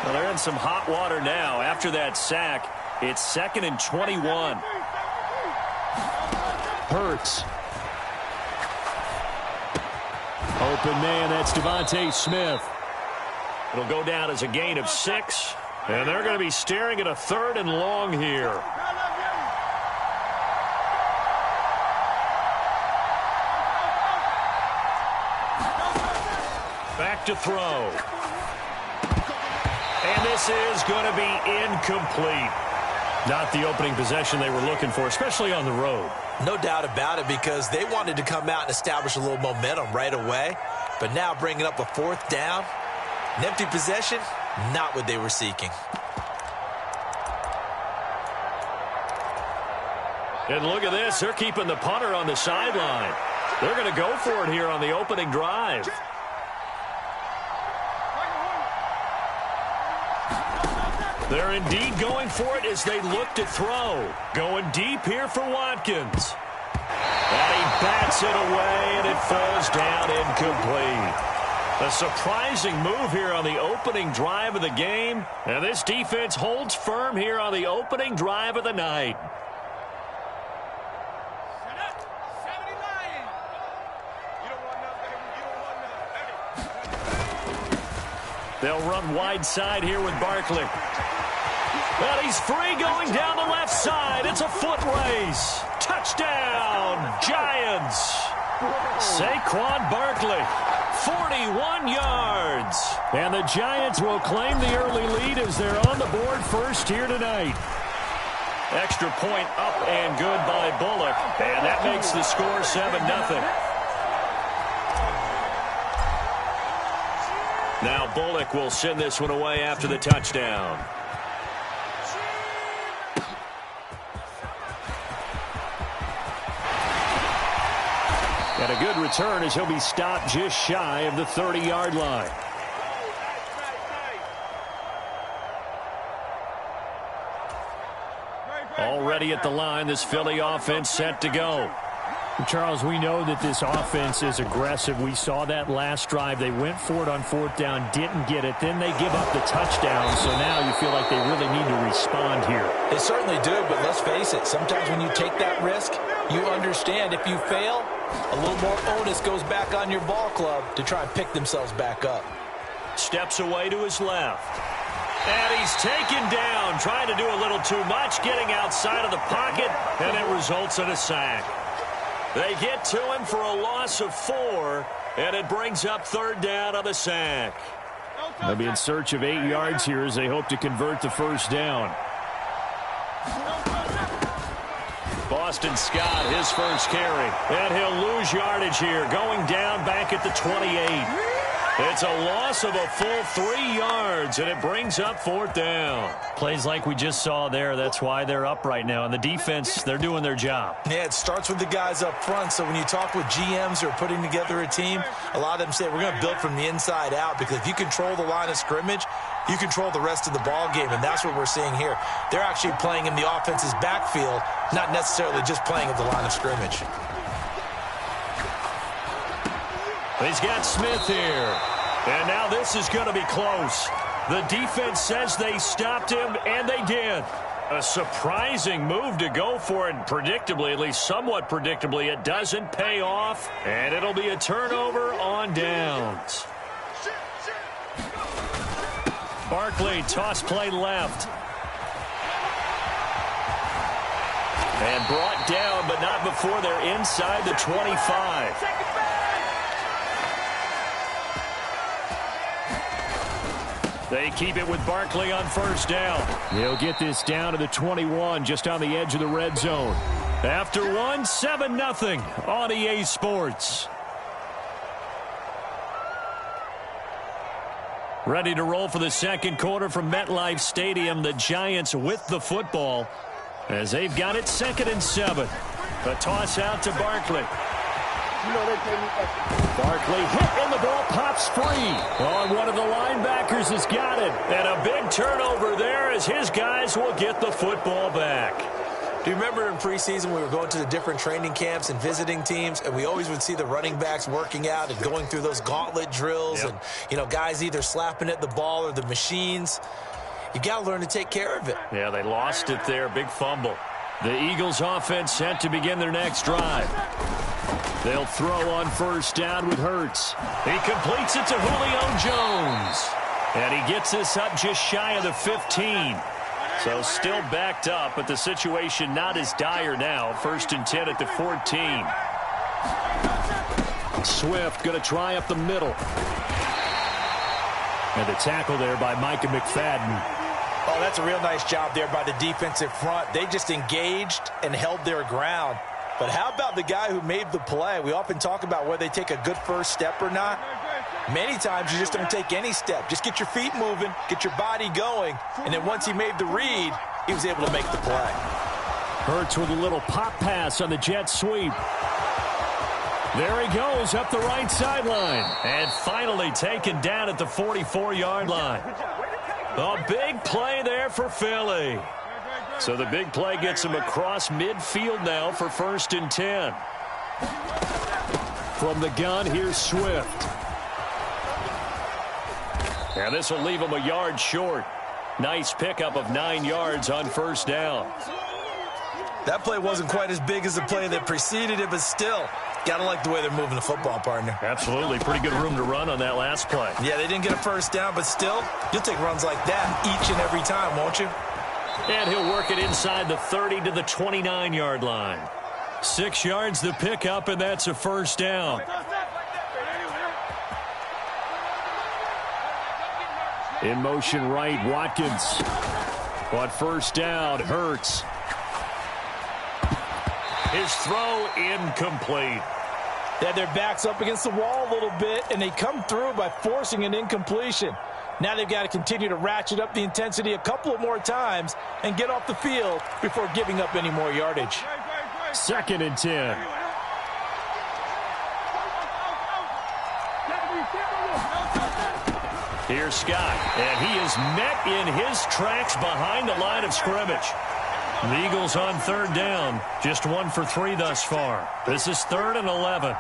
Well, they're in some hot water now. After that sack, it's 2nd and 21. Hurts. Open man, that's Devontae Smith. It'll go down as a gain of 6. And they're going to be staring at a 3rd and long here. Back to throw. And this is going to be incomplete. Not the opening possession they were looking for, especially on the road. No doubt about it, because they wanted to come out and establish a little momentum right away. But now bringing up a 4th down, an empty possession, not what they were seeking. And look at this. They're keeping the punter on the sideline. They're going to go for it here on the opening drive. They're indeed going for it as they look to throw. Going deep here for Watkins. And he bats it away, and it falls down incomplete. A surprising move here on the opening drive of the game. And this defense holds firm here on the opening drive of the night. They'll run wide side here with Barkley. Well, he's free going down the left side. It's a foot race. Touchdown, Giants. Saquon Barkley, 41 yards. And the Giants will claim the early lead as they're on the board first here tonight. Extra point up and good by Bullock. And that makes the score 7-0. Now Bullock will send this one away after the touchdown. And a good return as he'll be stopped just shy of the 30-yard line. Already at the line, this Philly offense set to go. Charles, we know that this offense is aggressive. We saw that last drive. They went for it on 4th down, didn't get it. Then they give up the touchdown, so now you feel like they really need to respond here. They certainly do, but let's face it. Sometimes when you take that risk, you understand if you fail, a little more onus goes back on your ball club to try and pick themselves back up. Steps away to his left. And he's taken down, trying to do a little too much, getting outside of the pocket, and it results in a sack. They get to him for a loss of 4, and it brings up 3rd down on the sack. They'll be in search of 8 yards here as they hope to convert the 1st down. Boston Scott, his first carry. And he'll lose yardage here, going down back at the 28. It's a loss of a full 3 yards, and it brings up 4th down. Plays like we just saw there. That's why they're up right now. And the defense, they're doing their job. Yeah, it starts with the guys up front. So when you talk with GMs who are putting together a team, a lot of them say we're going to build from the inside out, because if you control the line of scrimmage, you control the rest of the ball game, and that's what we're seeing here. They're actually playing in the offense's backfield, not necessarily just playing at the line of scrimmage. He's got Smith here. And now this is going to be close. The defense says they stopped him, and they did. A surprising move to go for it, and predictably, at least somewhat predictably, it doesn't pay off, and it'll be a turnover on downs. Barkley, toss play left. And brought down, but not before they're inside the 25. They keep it with Barkley on 1st down. They'll get this down to the 21, just on the edge of the red zone. After 7-0 on EA Sports. Ready to roll for the second quarter from MetLife Stadium. The Giants with the football as they've got it 2nd and 7. A toss out to Barkley. Barkley hit, and the ball pops free. On one of the linebackers has got it. And a big turnover there as his guys will get the football back. Do you remember in preseason we were going to the different training camps and visiting teams, and we always would see the running backs working out and going through those gauntlet drills, and, you know, guys either slapping at the ball or the machines. You got to learn to take care of it. Yeah, they lost it there. Big fumble. The Eagles offense set to begin their next drive. They'll throw on first down with Hurts. He completes it to Julio Jones. And he gets this up just shy of the 15. So still backed up, but the situation not as dire now. 1st and 10 at the 14. Swift going to try up the middle. And the tackle there by Micah McFadden. Oh, that's a real nice job there by the defensive front. They just engaged and held their ground. But how about the guy who made the play? We often talk about whether they take a good first step or not. Many times you just don't take any step. Just get your feet moving, get your body going, and then once he made the read, he was able to make the play. Hurts with a little pop pass on the jet sweep. There he goes up the right sideline. And finally taken down at the 44-yard line. A big play there for Philly. So the big play gets him across midfield now for 1st and 10. From the gun, here's Swift. And this will leave him a yard short. Nice pickup of 9 yards on first down. That play wasn't quite as big as the play that preceded it, but still, gotta like the way they're moving the football, partner. Absolutely. Pretty good room to run on that last play. Yeah, they didn't get a first down, but still, you'll take runs like that each and every time, won't you? And he'll work it inside the 30 to the 29-yard line. 6 yards the pickup, and that's a first down. In motion right, Watkins. On first down, Hurts. His throw incomplete. They had their backs up against the wall a little bit, and they come through by forcing an incompletion. Now they've got to continue to ratchet up the intensity a couple of more times and get off the field before giving up any more yardage. 2nd and 10. Here's Scott, and he is met in his tracks behind the line of scrimmage. The Eagles on 3rd down, just 1 for 3 thus far. This is 3rd and 11.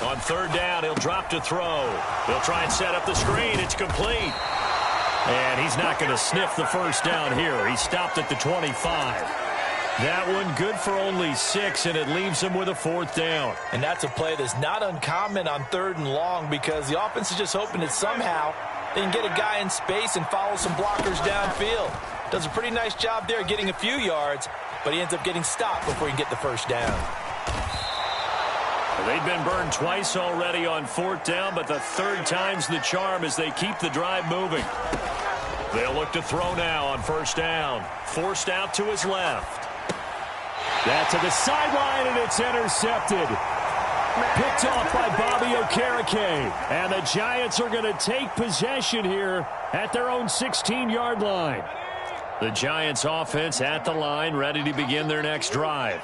On 3rd down, he'll drop to throw. He'll try and set up the screen. It's complete. And he's not going to sniff the first down here. He stopped at the 25. That one good for only 6, and it leaves him with a 4th down. And that's a play that's not uncommon on 3rd and long because the offense is just hoping that somehow they can get a guy in space and follow some blockers downfield. Does a pretty nice job there getting a few yards, but he ends up getting stopped before he can get the first down. They've been burned twice already on 4th down, but the 3rd time's the charm as they keep the drive moving. They'll look to throw now on 1st down. Forced out to his left. That to the sideline, and it's intercepted. Picked off by Bobby Okereke. And the Giants are going to take possession here at their own 16-yard line. The Giants offense at the line, ready to begin their next drive.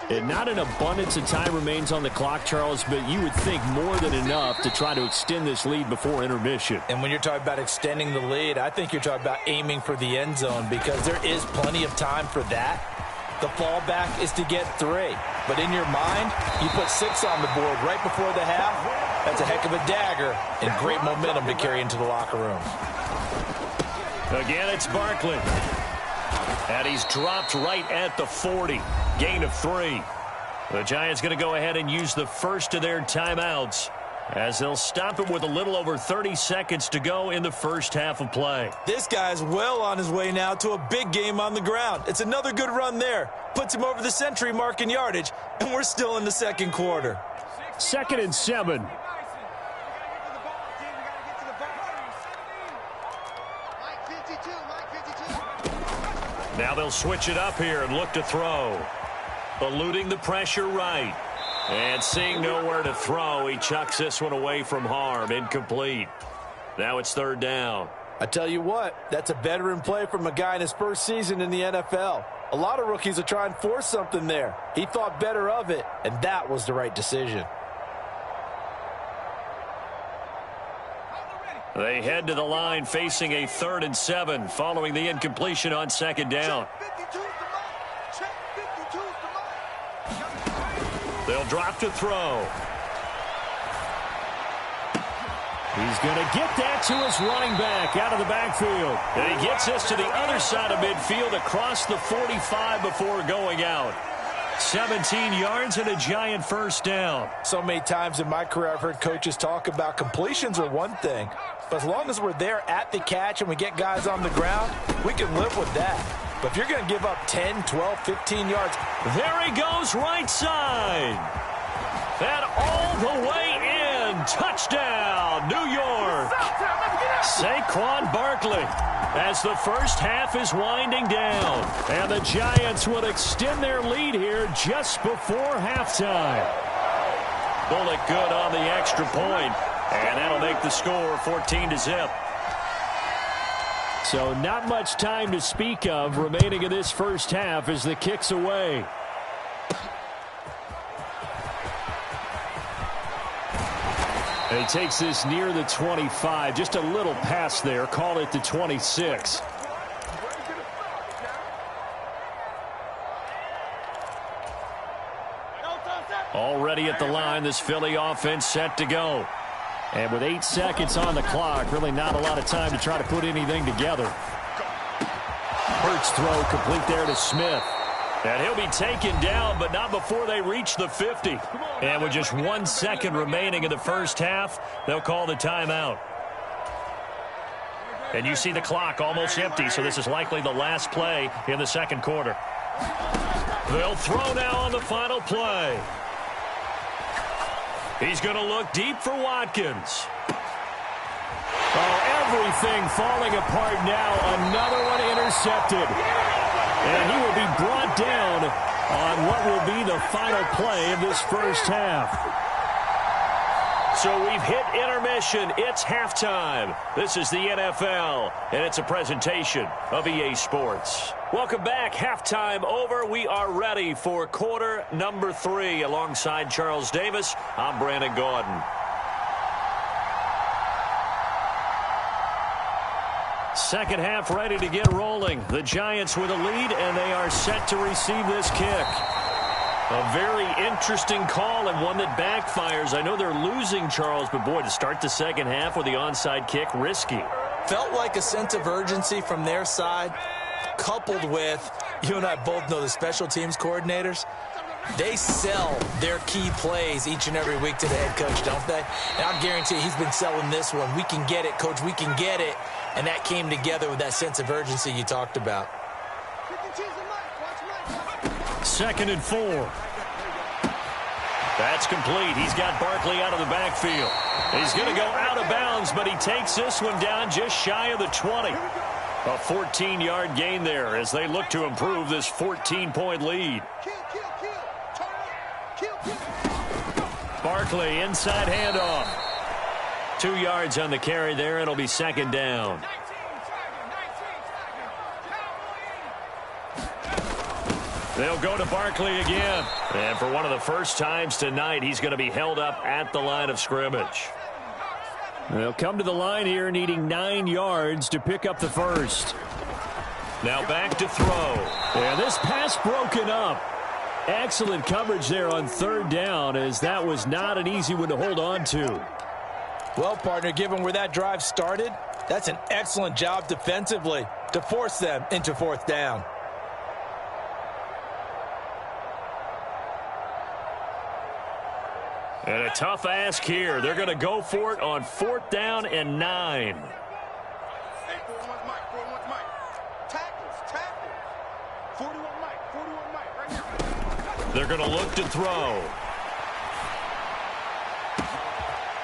And not an abundance of time remains on the clock, Charles, but you would think more than enough to try to extend this lead before intermission. And when you're talking about extending the lead, I think you're talking about aiming for the end zone because there is plenty of time for that. The fallback is to get 3. But in your mind, you put 6 on the board right before the half. That's a heck of a dagger and great momentum to carry into the locker room. Again, it's Barkley. And he's dropped right at the 40. Gain of 3. The Giants going to go ahead and use the first of their timeouts as they'll stop it with a little over 30 seconds to go in the first half of play. This guy's well on his way now to a big game on the ground. It's another good run there. Puts him over the century mark in yardage, and we're still in the 2nd quarter. 2nd and 7. Now they'll switch it up here and look to throw. Eluding the pressure right. And seeing nowhere to throw, he chucks this one away from harm. Incomplete. Now it's 3rd down. I tell you what, that's a veteran play from a guy in his first season in the NFL. A lot of rookies will try and force something there. He thought better of it, and that was the right decision. They head to the line facing a 3rd and 7 following the incompletion on 2nd down. They'll drop to throw. He's going to get that to his running back out of the backfield. And he gets this to the other side of midfield across the 45 before going out. 17 yards and a giant first down. So many times in my career I've heard coaches talk about completions are one thing, but as long as we're there at the catch and we get guys on the ground, we can live with that. But if you're going to give up 10, 12, 15 yards. There he goes right side. That all the way in. Touchdown, New York. Saquon Barkley as the first half is winding down. And the Giants would extend their lead here just before halftime. Bullock good on the extra point. And that'll make the score 14-0. So not much time to speak of remaining in this first half as the kick's away. And he takes this near the 25. Just a little pass there. Call it the 26. Already at the line, this Philly offense set to go. And with 8 seconds on the clock, really not a lot of time to try to put anything together. Hurts throw complete there to Smith. And he'll be taken down, but not before they reach the 50. And with just 1 second remaining in the first half, they'll call the timeout. And you see the clock almost empty, so this is likely the last play in the second quarter. They'll throw now on the final play. He's going to look deep for Watkins. Oh, everything falling apart now. Another one intercepted. And he will be brought down on what will be the final play of this first half. So we've hit intermission. It's halftime. This is the NFL, and it's a presentation of EA Sports. Welcome back. Halftime over. We are ready for quarter number 3. Alongside Charles Davis, I'm Brandon Gaudin. Second half ready to get rolling. The Giants with a lead, and they are set to receive this kick. A very interesting call and one that backfires. I know they're losing, Charles, but boy, to start the second half with the onside kick, risky. Felt like a sense of urgency from their side, coupled with, you and I both know the special teams coordinators, they sell their key plays each and every week to the head coach, don't they? And I guarantee he's been selling this one. We can get it, coach, we can get it. And that came together with that sense of urgency you talked about. 2nd and 4. That's complete. He's got Barkley out of the backfield. He's going to go out of bounds, but he takes this one down just shy of the 20. A 14-yard gain there as they look to improve this 14-point lead. Barkley, inside handoff. 2 yards on the carry there. It'll be 2nd down. They'll go to Barkley again. And for one of the first times tonight, he's going to be held up at the line of scrimmage. They'll come to the line here needing 9 yards to pick up the first. Now back to throw. And this pass broken up. Excellent coverage there on 3rd down, as that was not an easy one to hold on to. Well, partner, given where that drive started, that's an excellent job defensively to force them into 4th down. And a tough ask here. They're going to go for it on 4th down and 9. They're going to look to throw.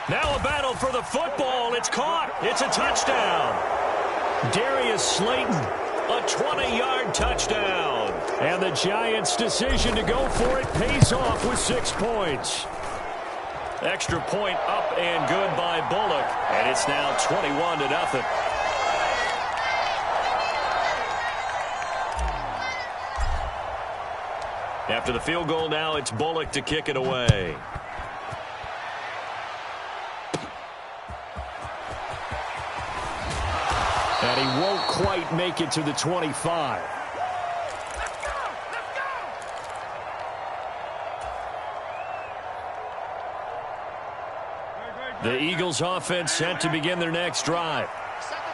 Now a battle for the football. It's caught. It's a touchdown. Darius Slayton, a 20-yard touchdown. And the Giants' decision to go for it pays off with 6 points. Extra point up and good by Bullock. And it's now 21-0. After the field goal now, it's Bullock to kick it away. And he won't quite make it to the 25. The Eagles offense set to begin their next drive.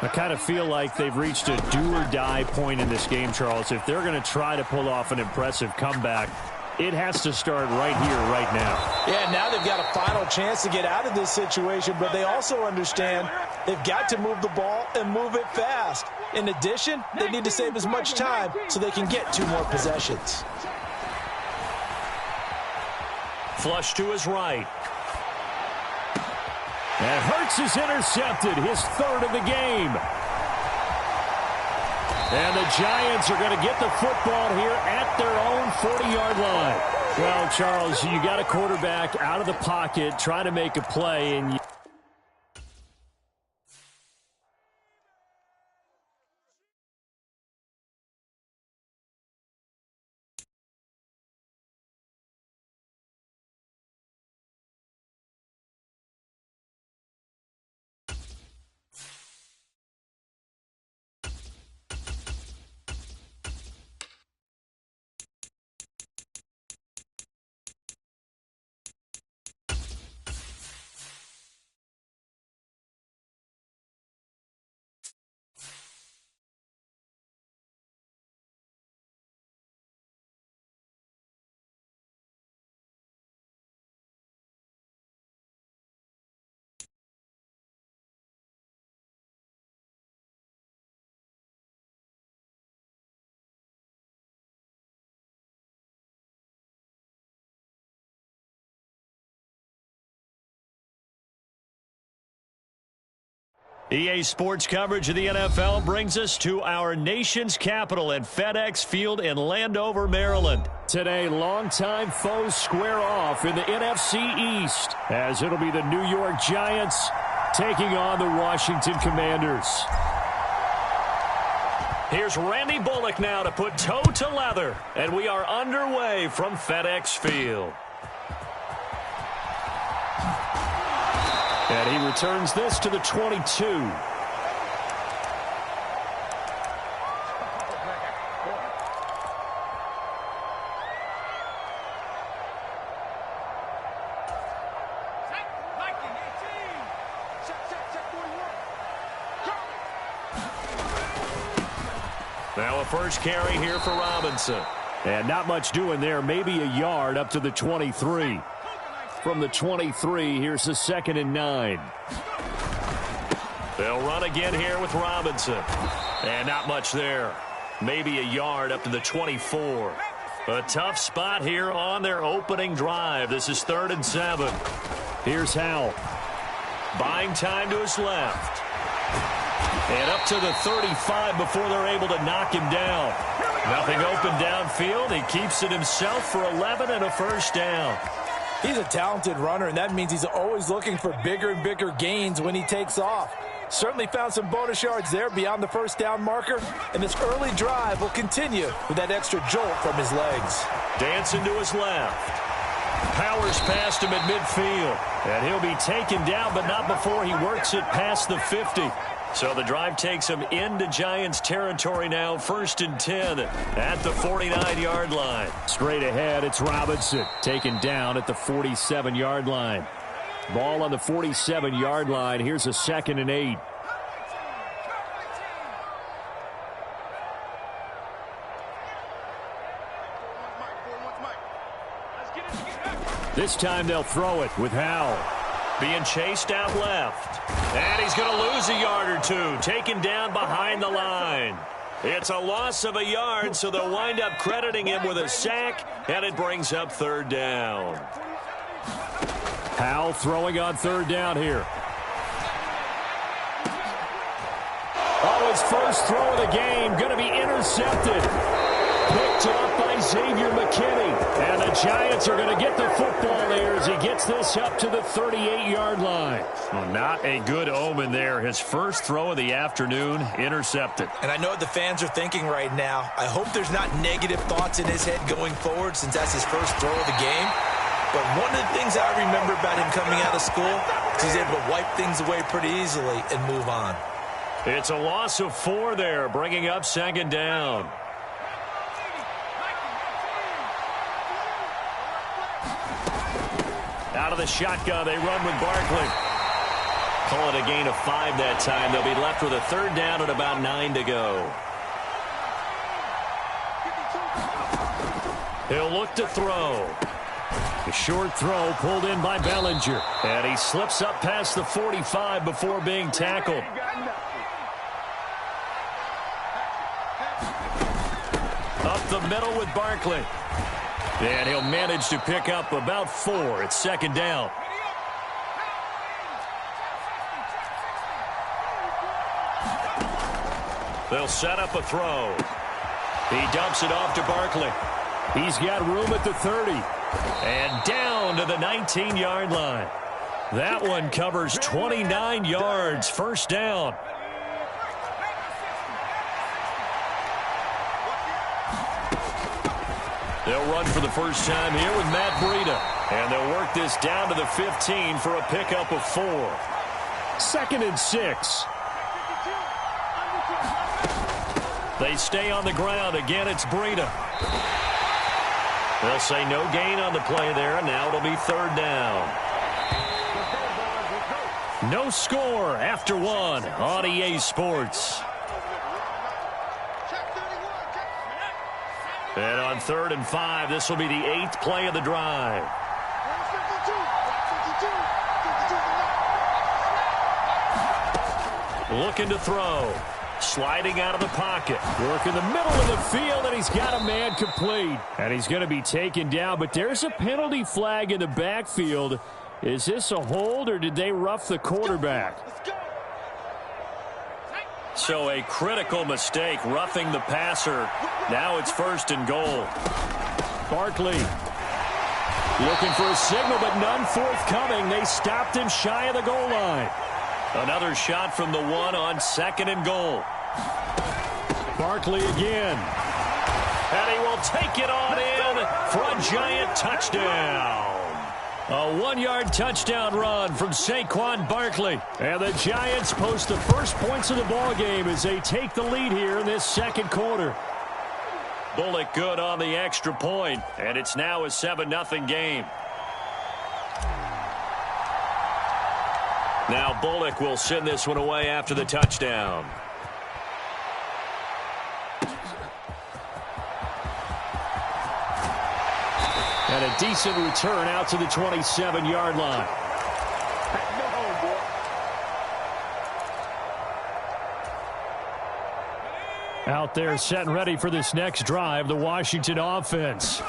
I kind of feel like they've reached a do-or-die point in this game, Charles. If they're going to try to pull off an impressive comeback, it has to start right here, right now. Yeah, now they've got a final chance to get out of this situation, but they also understand they've got to move the ball and move it fast. In addition, they need to save as much time so they can get 2 more possessions. Flush to his right. And Hurts is intercepted, his 3rd of the game. And the Giants are going to get the football here at their own 40-yard line. Well, Charles, you got a quarterback out of the pocket trying to make a play, and EA Sports coverage of the NFL brings us to our nation's capital at FedEx Field in Landover, Maryland. Today, longtime foes square off in the NFC East, as it'll be the New York Giants taking on the Washington Commanders. Here's Randy Bullock now to put toe to leather, and we are underway from FedEx Field. And he returns this to the 22. Now a first carry here for Robinson. And not much doing there, maybe a yard up to the 23. From the 23, here's the 2nd and 9. They'll run again here with Robinson. And not much there. Maybe a yard up to the 24. A tough spot here on their opening drive. This is 3rd and 7. Here's Howell. Buying time to his left. And up to the 35 before they're able to knock him down. Nothing open downfield. He keeps it himself for 11 and a first down. He's a talented runner, and that means he's always looking for bigger and bigger gains when he takes off. Certainly found some bonus yards there beyond the first down marker, and this early drive will continue with that extra jolt from his legs. Dancing to his left. Powers past him at midfield. And he'll be taken down, but not before he works it past the 50. So the drive takes him into Giants territory now, 1st and 10 at the 49-yard line. Straight ahead, it's Robinson taken down at the 47-yard line. Ball on the 47-yard line. Here's a 2nd and 8. This time they'll throw it with Howell. Being chased out left. And he's going to lose a yard or 2. Taken down behind the line. It's a loss of a yard, so they'll wind up crediting him with a sack, and it brings up 3rd down. Howell throwing on 3rd down here. Oh, his first throw of the game going to be intercepted. Picked up by Xavier McKinney. And the Giants are going to get the football there as he gets this up to the 38-yard line. Well, not a good omen there. His first throw of the afternoon intercepted. And I know what the fans are thinking right now. I hope there's not negative thoughts in his head going forward since that's his first throw of the game. But one of the things I remember about him coming out of school is he's able to wipe things away pretty easily and move on. It's a loss of 4 there, bringing up second down. Out of the shotgun, they run with Barkley. Call it a gain of 5 that time. They'll be left with a third down and about 9 to go. He'll look to throw. A short throw pulled in by Bellinger. And he slips up past the 45 before being tackled. Up the middle with Barkley. And he'll manage to pick up about 4 at second down. They'll set up a throw. He dumps it off to Barkley. He's got room at the 30. And down to the 19-yard line. That one covers 29 yards. First down. They'll run for the first time here with Matt Breida. And they'll work this down to the 15 for a pickup of 4. 2nd and 6. They stay on the ground. Again, it's Breida. They'll say no gain on the play there, and now it'll be third down. No score after 1 on EA Sports. And on 3rd and 5, this will be the 8th play of the drive. Looking to throw. Sliding out of the pocket. Work in the middle of the field, and he's got a man complete. And he's going to be taken down, but there's a penalty flag in the backfield. Is this a hold, or did they rough the quarterback? So a critical mistake, roughing the passer. Now it's 1st and goal. Barkley looking for a signal, but none forthcoming. They stopped him shy of the goal line. Another shot from the 1 on 2nd and goal. Barkley again. And he will take it on in for a giant touchdown. A 1-yard touchdown run from Saquon Barkley. And the Giants post the first points of the ball game as they take the lead here in this second quarter. Bullock good on the extra point, and it's now a 7-0 game. Now Bullock will send this one away after the touchdown. And a decent return out to the 27-yard line. Out there set and ready for this next drive, the Washington offense.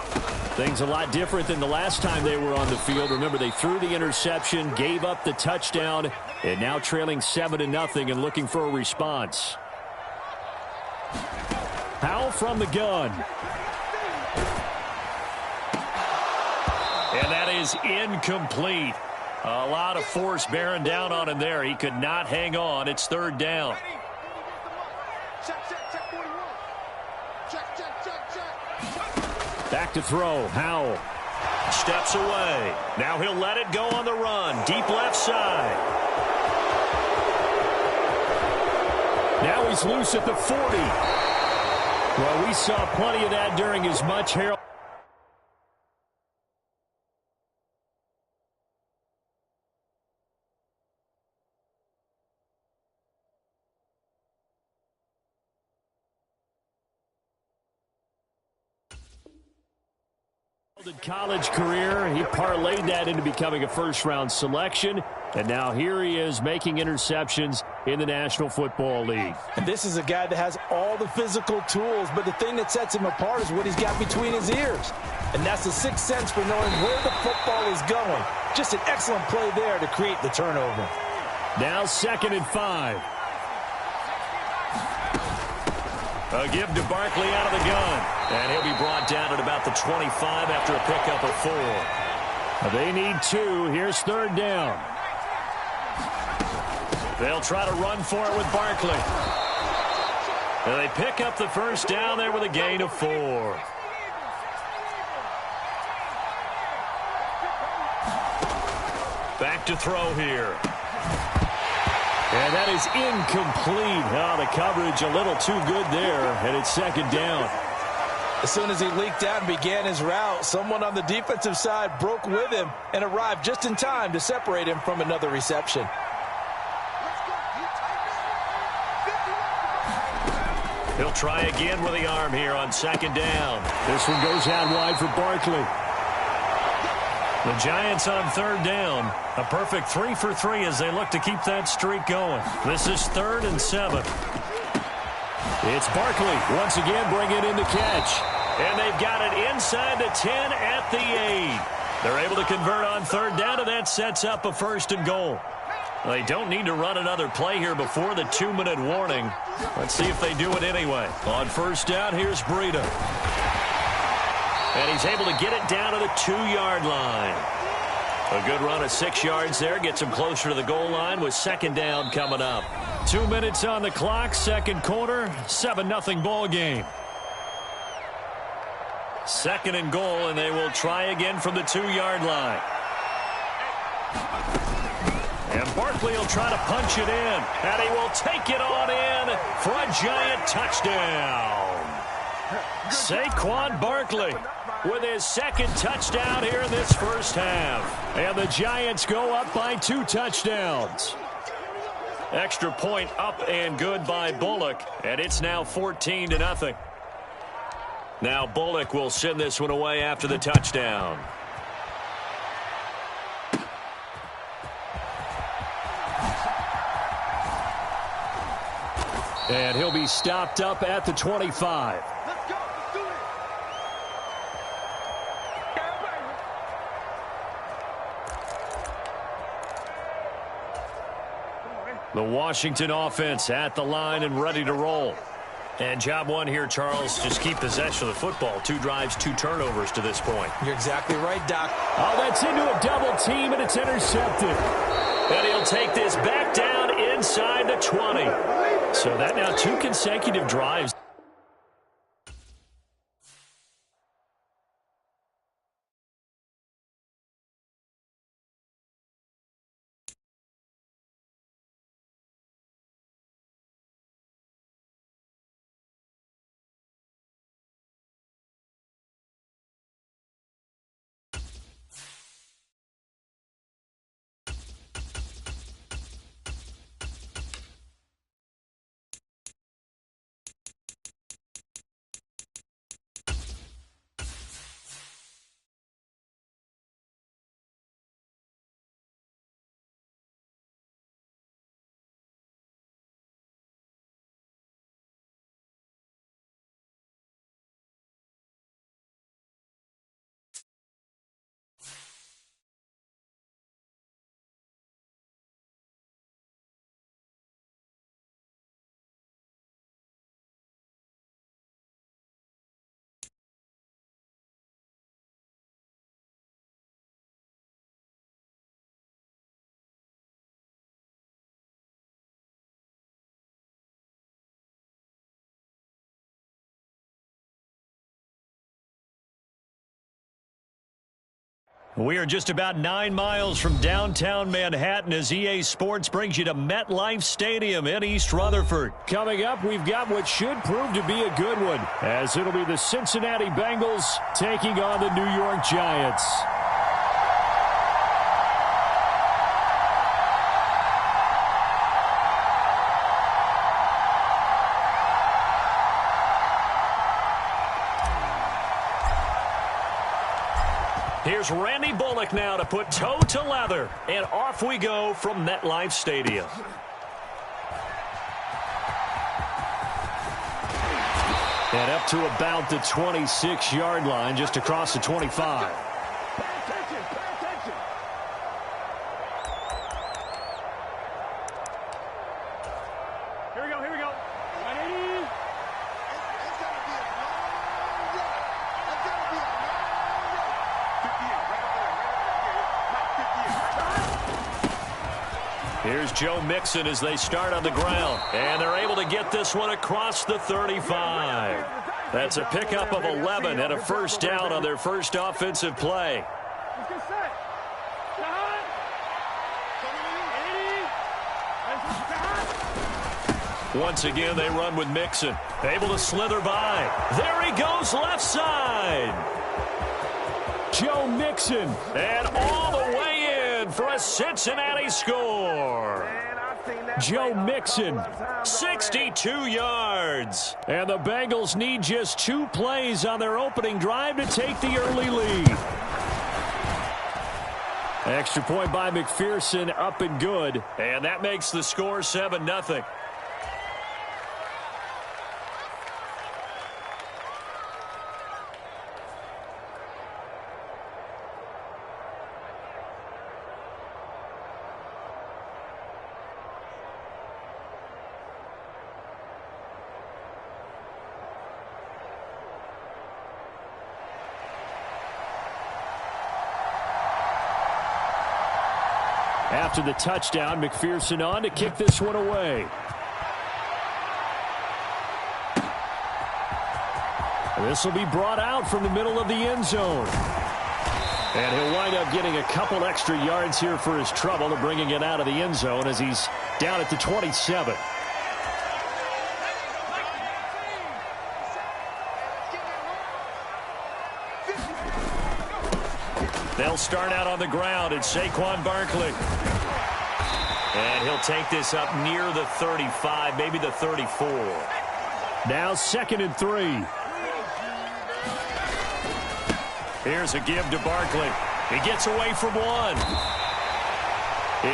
Things a lot different than the last time they were on the field. Remember, they threw the interception, gave up the touchdown, and now trailing 7-0 and looking for a response. Powell from the gun. And that is incomplete. A lot of force bearing down on him there. He could not hang on. It's 3rd down. Back to throw. Howell steps away. Now he'll let it go on the run. Deep left side. Now he's loose at the 40. Well, we saw plenty of that during his much heralded. College career. He parlayed that into becoming a first-round selection, and now here he is making interceptions in the National Football League. And this is a guy that has all the physical tools, but the thing that sets him apart is what he's got between his ears. And that's the sixth sense for knowing where the football is going. Just an excellent play there to create the turnover. Now 2nd and 5. A give to Barkley out of the gun. And he'll be brought down at about the 25 after a pickup of 4. They need 2. Here's 3rd down. They'll try to run for it with Barkley. And they pick up the first down there with a gain of 4. Back to throw here. And that is incomplete. Oh, the coverage a little too good there, and it's second down. As soon as he leaked out and began his route, someone on the defensive side broke with him and arrived just in time to separate him from another reception. He'll try again with the arm here on second down. This one goes out wide for Barkley. The Giants on third down. A perfect 3 for 3 as they look to keep that streak going. This is 3rd and 7. It's Barkley once again bringing in the catch. And they've got it inside the 10 at the 8. They're able to convert on third down, and that sets up a 1st and goal. They don't need to run another play here before the 2-minute warning. Let's see if they do it anyway. On first down, here's Breida. And he's able to get it down to the 2-yard line. A good run of 6 yards there. Gets him closer to the goal line with second down coming up. 2 minutes on the clock, second quarter, 7-0 ball game. 2nd and goal, and they will try again from the 2-yard line. And Barkley will try to punch it in. And he will take it on in for a Giant touchdown. Saquon Barkley with his 2nd touchdown here in this first half. And the Giants go up by 2 touchdowns. Extra point up and good by Bullock. And it's now 14-0. Now Bullock will send this one away after the touchdown. And he'll be stopped up at the 25. Let's go. Let's do it. The Washington offense at the line and ready to roll. And job one here, Charles, just keep possession of the football. 2 drives, 2 turnovers to this point. You're exactly right, Doc. Oh, that's into a double team, and it's intercepted. And he'll take this back down inside the 20. So that now 2 consecutive drives. We are just about 9 miles from downtown Manhattan as EA Sports brings you to MetLife Stadium in East Rutherford. Coming up, we've got what should prove to be a good one, as it'll be the Cincinnati Bengals taking on the New York Giants. Here's Randy Bullock now to put toe to leather, and off we go from MetLife Stadium. And up to about the 26-yard line, just across the 25. Pay attention. Here we go. 180. It's going to be a long run. It's going to be a long run. 58, right over there. Not 58. Here's Joe Mixon as they start on the ground. And they're able to get this one across the 35. That's a pickup of 11 and a first down on their first offensive play. Let's get set. Behind. 80. Once again, they run with Mixon. Able to slither by. There he goes, left side. Joe Mixon, and all the way in for a Cincinnati score. Joe Mixon, 62 yards. And the Bengals need just 2 plays on their opening drive to take the early lead. Extra point by McPherson, up and good. And that makes the score 7-0. After the touchdown, McPherson on to kick this one away. This will be brought out from the middle of the end zone. And he'll wind up getting a couple extra yards here for his trouble and bringing it out of the end zone as he's down at the 27. They'll start out on the ground. It's Saquon Barkley. And he'll take this up near the 35, maybe the 34. Now 2nd and 3. Here's a give to Barkley. He gets away from 1.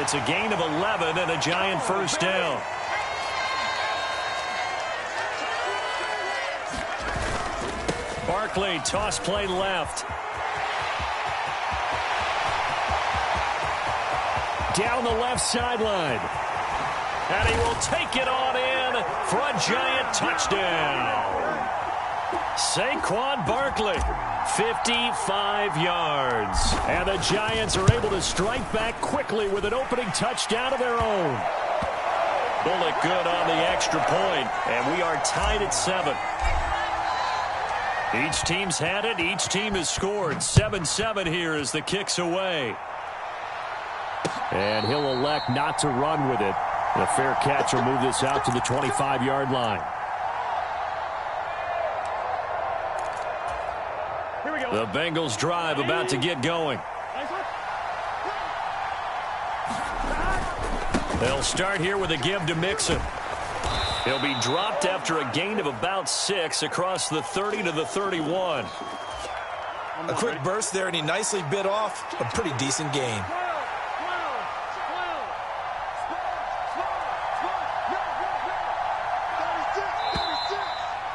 It's a gain of 11 and a Giant first down. Barkley, toss play left. Down the left sideline. And he will take it on in for a Giant touchdown. Saquon Barkley, 55 yards. And the Giants are able to strike back quickly with an opening touchdown of their own. Bullet good on the extra point, and we are tied at 7. Each team's had it. Each team has scored. 7-7 here as the kick's away. And he'll elect not to run with it. The fair catch will move this out to the 25-yard line. Here we go. The Bengals drive about to get going. They'll start here with a give to Mixon. He'll be dropped after a gain of about 6 across the 30 to the 31. A quick burst there, and he nicely bit off a pretty decent gain.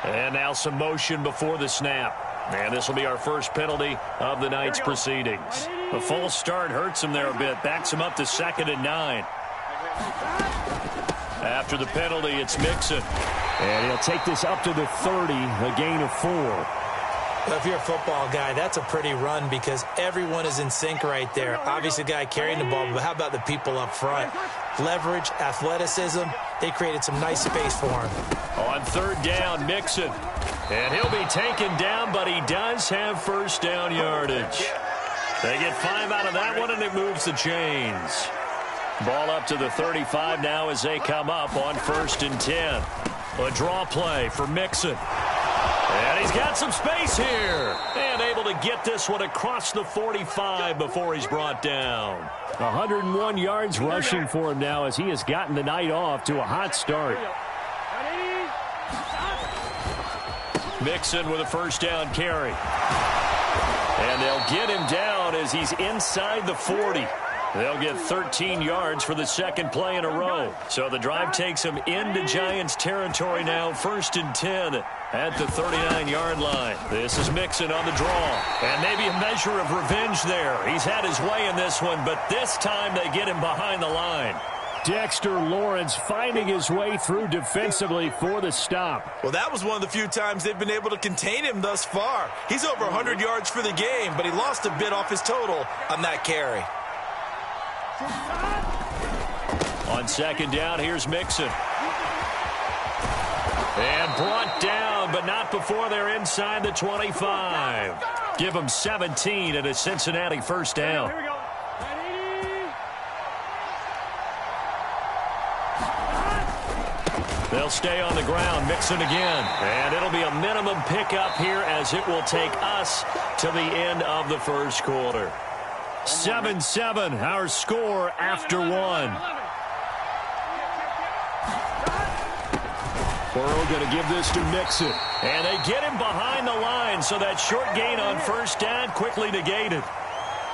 And now some motion before the snap. And this will be our first penalty of the night's proceedings. The false start hurts him there a bit. Backs him up to 2nd and 9. After the penalty, it's Mixon. And he'll take this up to the 30, a gain of 4. Well, if you're a football guy, that's a pretty run because everyone is in sync right there. Obviously, the guy carrying the ball, but how about the people up front? Leverage, athleticism, they created some nice space for him. On 3rd down, Mixon. And he'll be taken down, but he does have first down yardage. They get 5 out of that one, and it moves the chains. Ball up to the 35 now as they come up on 1st and 10. A draw play for Mixon. And he's got some space here. And able to get this one across the 45 before he's brought down. 101 yards rushing for him now as he has gotten the night off to a hot start. Mixon with a first down carry. And they'll get him down as he's inside the 40. They'll get 13 yards for the 2nd play in a row. So the drive takes them into Giants territory now, 1st and 10 at the 39-yard line. This is Mixon on the draw. And maybe a measure of revenge there. He's had his way in this one, but this time they get him behind the line. Dexter Lawrence finding his way through defensively for the stop. Well, that was one of the few times they've been able to contain him thus far. He's over 100 yards for the game, but he lost a bit off his total on that carry. On 2nd down, here's Mixon. And brought down, but not before they're inside the 25. Give them 17 and a Cincinnati first down. Here we go. They'll stay on the ground, Mixon again. And it'll be a minimum pickup here as it will take us to the end of the first quarter. 7-7, our score after one. Burrow going to give this to Mixon. And they get him behind the line, so that short gain on first down quickly negated.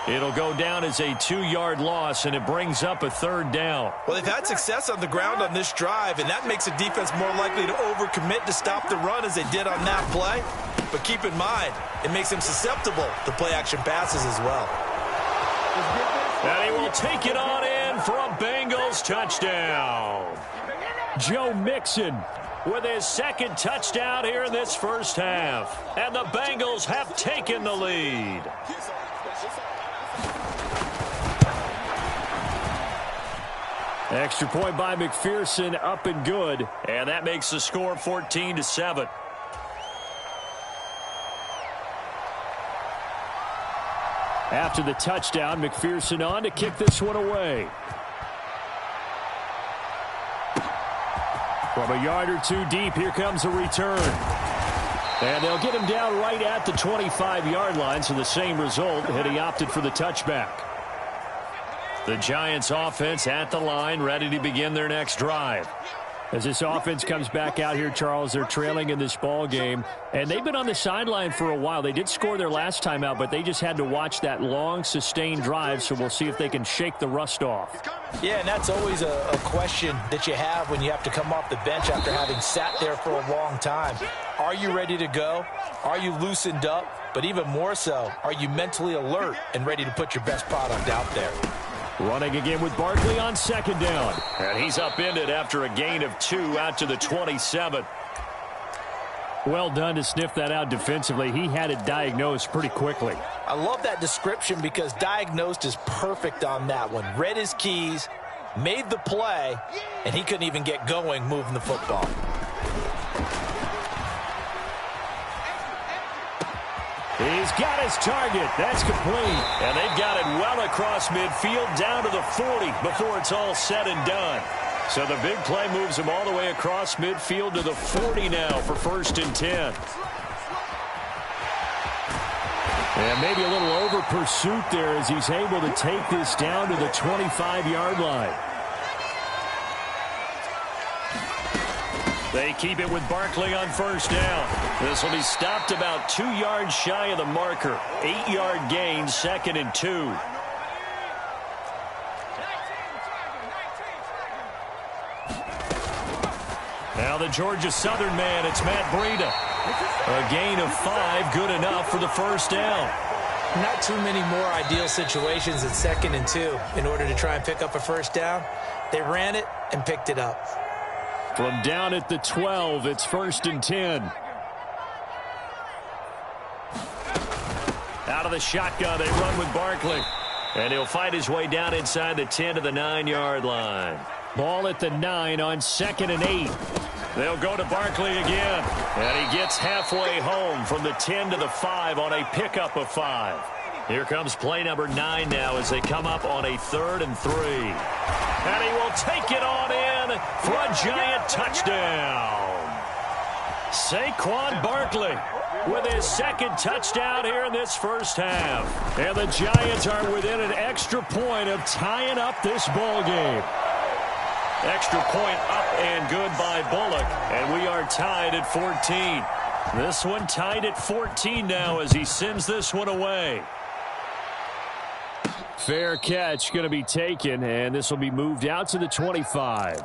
It'll go down as a 2-yard loss, and it brings up a third down. Well, they've had success on the ground on this drive, and that makes a defense more likely to overcommit to stop the run as they did on that play. But keep in mind, it makes them susceptible to play-action passes as well. And he will take it on in for a Bengals touchdown. Joe Mixon with his second touchdown here in this first half. And the Bengals have taken the lead. Extra point by McPherson, up and good. And that makes the score 14-7. After the touchdown, McPherson on to kick this one away. From a yard or two deep, here comes a return. And they'll get him down right at the 25-yard line, so the same result, had he opted for the touchback. The Giants offense at the line, ready to begin their next drive. As this offense comes back out here, Charles, they're trailing in this ball game, and they've been on the sideline for a while. They did score their last time out, but they just had to watch that long, sustained drive, so we'll see if they can shake the rust off. Yeah, and that's always a question that you have when you have to come off the bench after having sat there for a long time. Are you ready to go? Are you loosened up? But even more so, are you mentally alert and ready to put your best product out there? Running again with Barkley on second down. And he's upended after a gain of 2 out to the 27. Well done to sniff that out defensively. He had it diagnosed pretty quickly. I love that description because diagnosed is perfect on that one. Read his keys, made the play, and he couldn't even get going moving the football. He's got his target. That's complete. And they've got it well across midfield down to the 40 before it's all said and done. So the big play moves him all the way across midfield to the 40 now for 1st and 10. And maybe a little over pursuit there as he's able to take this down to the 25-yard line. They keep it with Barkley on first down. This will be stopped about 2 yards shy of the marker. 8-yard gain, 2nd and 2. Now the Georgia Southern man, it's Matt Breida. A gain of 5, good enough for the first down. Not too many more ideal situations at 2nd and 2 in order to try and pick up a first down. They ran it and picked it up. From down at the 12, it's 1st and 10. Out of the shotgun, they run with Barkley. And he'll fight his way down inside the 10 to the 9-yard line. Ball at the 9 on 2nd and 8. They'll go to Barkley again. And he gets halfway home from the 10 to the 5 on a pickup of 5. Here comes play number 9 now as they come up on a 3rd and 3. And he will take it on in for a Giant touchdown. Saquon Barkley with his 2nd touchdown here in this first half. And the Giants are within an extra point of tying up this ball game. Extra point up and good by Bullock. And we are tied at 14. This one tied at 14 now as he sends this one away. Fair catch going to be taken, and this will be moved out to the 25.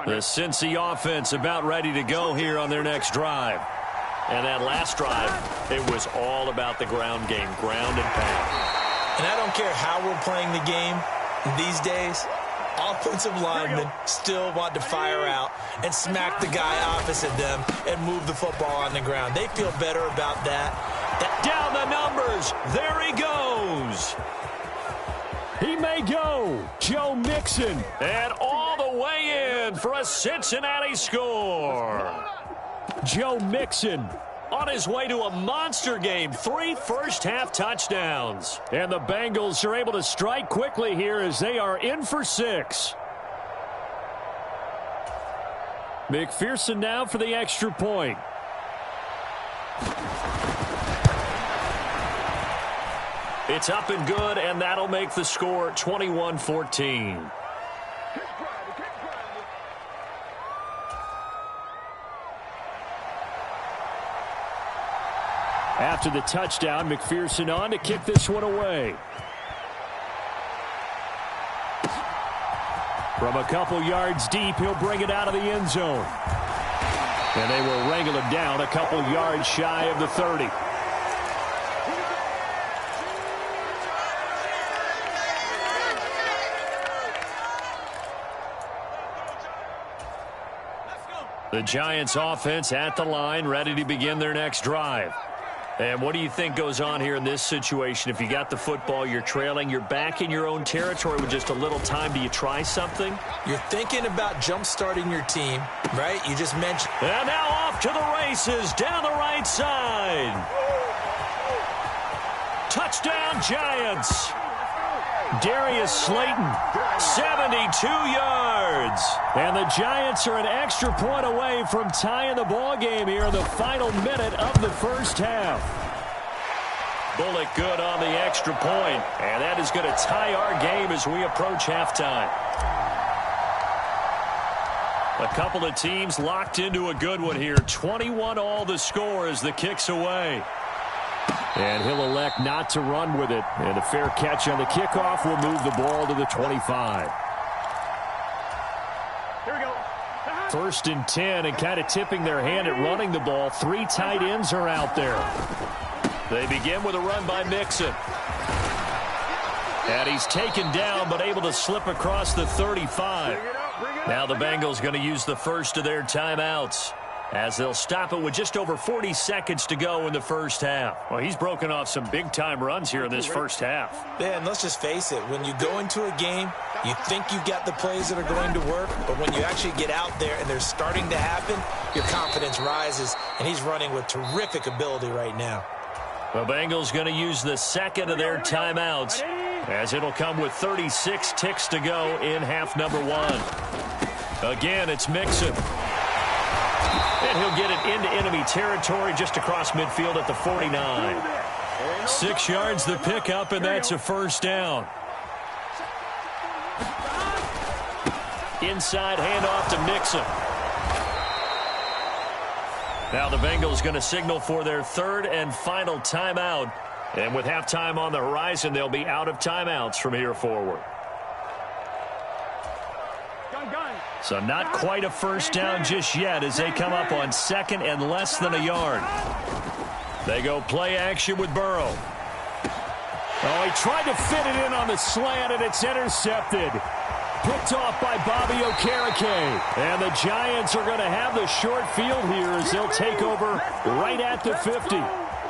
The Cincy offense about ready to go here on their next drive. And that last drive, it was all about the ground game, ground and pound. And I don't care how we're playing the game these days, offensive linemen still want to fire out and smack the guy opposite them and move the football on the ground. They feel better about that. Down the numbers. There he goes. He may go. Joe Mixon. And all the way in for a Cincinnati score. Joe Mixon on his way to a monster game. 3 first-half touchdowns. And the Bengals are able to strike quickly here as they are in for 6. McPherson now for the extra point. It's up and good, and that'll make the score 21-14. After the touchdown, McPherson on to kick this one away. From a couple yards deep, he'll bring it out of the end zone. And they will wrangle it down a couple yards shy of the 30. The Giants offense at the line, ready to begin their next drive. And what do you think goes on here in this situation? If you got the football, you're trailing, you're back in your own territory with just a little time. Do you try something? You're thinking about jump-starting your team, right? You just mentioned. And now off to the races down the right side. Touchdown, Giants. Darius Slayton, 72 yards. And the Giants are an extra point away from tying the ball game here in the final minute of the first half. Bullock good on the extra point, and that is going to tie our game as we approach halftime. A couple of teams locked into a good one here. 21 all the score as the kick's away. And he'll elect not to run with it. And a fair catch on the kickoff will move the ball to the 25. Here we go. 1st and 10, and kind of tipping their hand at running the ball. 3 tight ends are out there. They begin with a run by Mixon. And he's taken down, but able to slip across the 35. Now the Bengals going to use the first of their timeouts, as they'll stop it with just over 40 seconds to go in the first half. Well, he's broken off some big-time runs here in this first half. Yeah, and let's just face it. When you go into a game, you think you've got the plays that are going to work, but when you actually get out there and they're starting to happen, your confidence rises, and he's running with terrific ability right now. The Bengals going to use the second of their timeouts, as it'll come with 36 ticks to go in half number 1. Again, it's Mixon. And he'll get it into enemy territory just across midfield at the 49. 6 yards the pickup, and that's a first down. Inside handoff to Mixon. Now the Bengals going to signal for their 3rd and final timeout. And with halftime on the horizon, they'll be out of timeouts from here forward. So not quite a first down just yet as they come up on 2nd and less than a yard. They go play action with Burrow. Oh, he tried to fit it in on the slant, and it's intercepted. Picked off by Bobby Okereke. And the Giants are going to have the short field here as they'll take over right at the 50.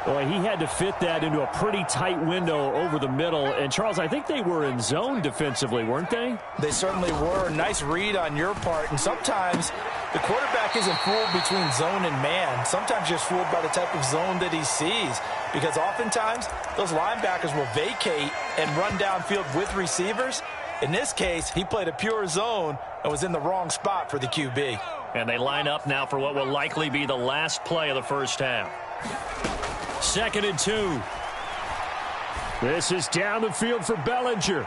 Boy, he had to fit that into a pretty tight window over the middle. And, Charles, I think they were in zone defensively, weren't they? They certainly were. Nice read on your part. And sometimes the quarterback isn't fooled between zone and man. Sometimes just fooled by the type of zone that he sees. Because oftentimes those linebackers will vacate and run downfield with receivers. In this case, he played a pure zone and was in the wrong spot for the QB. And they line up now for what will likely be the last play of the first half. 2nd and 2. This is down the field for Bellinger.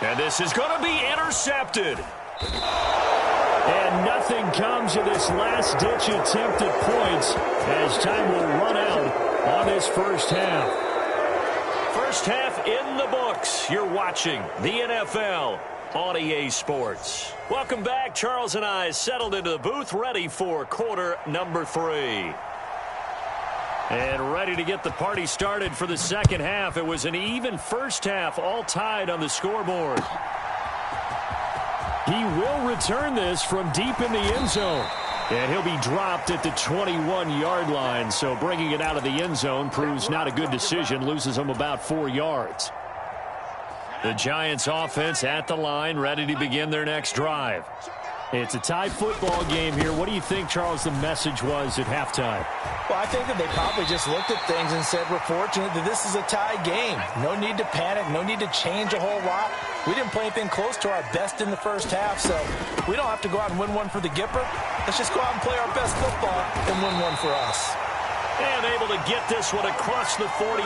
And this is going to be intercepted. And nothing comes of this last-ditch attempt at points as time will run out on this first half. First half in the books. You're watching the NFL on EA Sports. Welcome back. Charles and I settled into the booth, ready for quarter number 3. And ready to get the party started for the second half. It was an even first half, all tied on the scoreboard. He will return this from deep in the end zone. And he'll be dropped at the 21-yard line. So bringing it out of the end zone proves not a good decision. Loses him about 4 yards. The Giants offense at the line, ready to begin their next drive. It's a tie football game here. What do you think, Charles, the message was at halftime? Well, I think that they probably just looked at things and said, we're fortunate that this is a tie game. No need to panic. No need to change a whole lot. We didn't play anything close to our best in the first half, so we don't have to go out and win one for the Gipper. Let's just go out and play our best football and win one for us. And able to get this one across the 45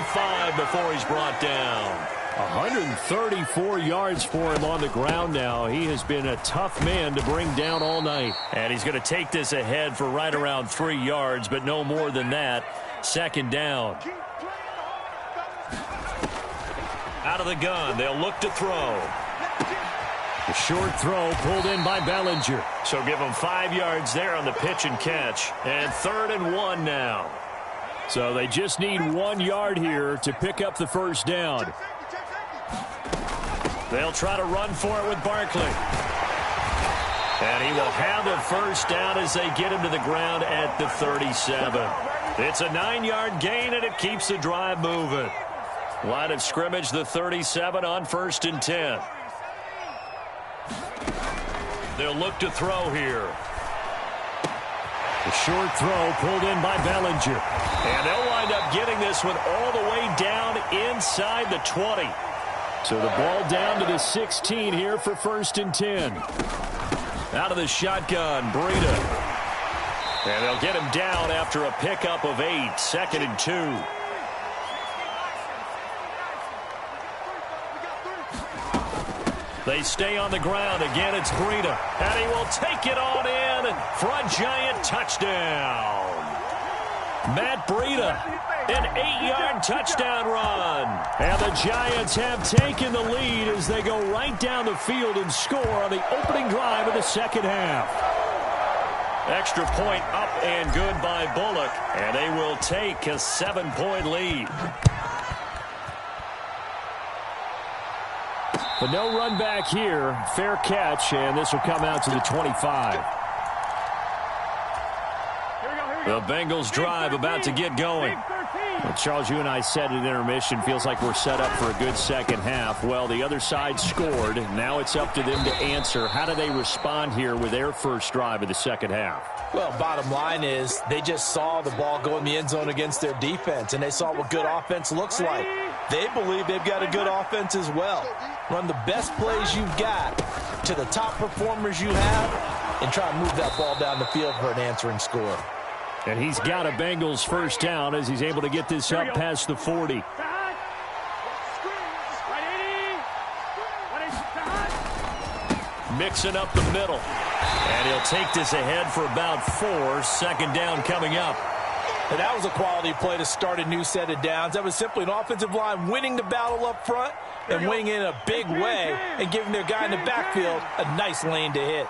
before he's brought down. 134 yards for him on the ground now. He has been a tough man to bring down all night. And he's going to take this ahead for right around 3 yards, but no more than that. Second down. Out of the gun, they'll look to throw. The short throw pulled in by Bellinger. So give him 5 yards there on the pitch and catch. And 3rd and 1 now. So they just need 1 yard here to pick up the first down. They'll try to run for it with Barkley. And he will have the first down as they get him to the ground at the 37. It's a 9-yard gain, and it keeps the drive moving. Line of scrimmage, the 37 on 1st and 10. They'll look to throw here. The short throw pulled in by Bellinger. And they'll wind up getting this one all the way down inside the 20. So the ball down to the 16 here for 1st and 10. Out of the shotgun, Breida. And they'll get him down after a pickup of 8. 2nd and 2. They stay on the ground. Again, it's Breida. And he will take it on in for a giant touchdown. Matt Breida, an 8-yard touchdown run. And the Giants have taken the lead as they go right down the field and score on the opening drive of the second half. Extra point up and good by Bullock. And they will take a 7-point lead. But no run back here. Fair catch, and this will come out to the 25. The Bengals drive about to get going. Well, Charles, you and I said at intermission, feels like we're set up for a good second half. Well, the other side scored. Now it's up to them to answer. How do they respond here with their first drive of the second half? Well, bottom line is they just saw the ball go in the end zone against their defense, and they saw what good offense looks like. They believe they've got a good offense as well. Run the best plays you've got to the top performers you have and try and move that ball down the field for an answering score. And he's got a Bengals first down as he's able to get this up past the 40. Mixing up the middle. And he'll take this ahead for about 4. 2nd down coming up. And that was a quality play to start a new set of downs. That was simply an offensive line winning the battle up front and winning in a big way and giving their guy in the backfield a nice lane to hit.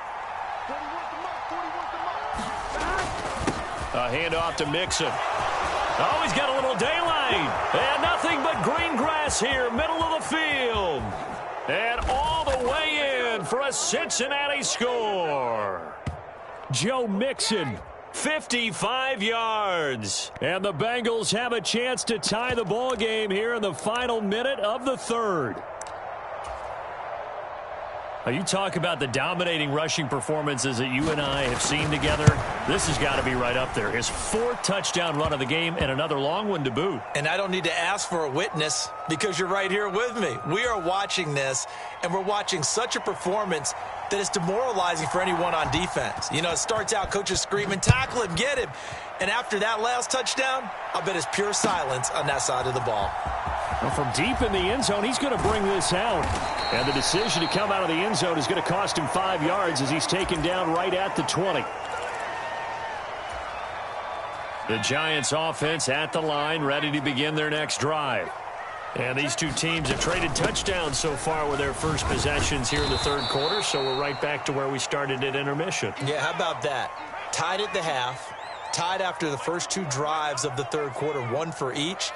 A handoff to Mixon. Oh, he's got a little daylight. And nothing but green grass here, middle of the field. And all the way in for a Cincinnati score. Joe Mixon, 55 yards. And the Bengals have a chance to tie the ball game here in the final minute of the 3rd. Now, you talk about the dominating rushing performances that you and I have seen together. This has got to be right up there. His 4th touchdown run of the game and another long one to boot. And I don't need to ask for a witness because you're right here with me. We are watching this, and we're watching such a performance that is demoralizing for anyone on defense. You know, it starts out coaches screaming, tackle him, get him. And after that last touchdown, I'll bet it's pure silence on that side of the ball. Well, from deep in the end zone, he's going to bring this out. And the decision to come out of the end zone is going to cost him 5 yards as he's taken down right at the 20. The Giants offense at the line, ready to begin their next drive. And these two teams have traded touchdowns so far with their first possessions here in the 3rd quarter, so we're right back to where we started at intermission. Yeah, how about that? Tied at the half, tied after the first 2 drives of the 3rd quarter, 1 for each.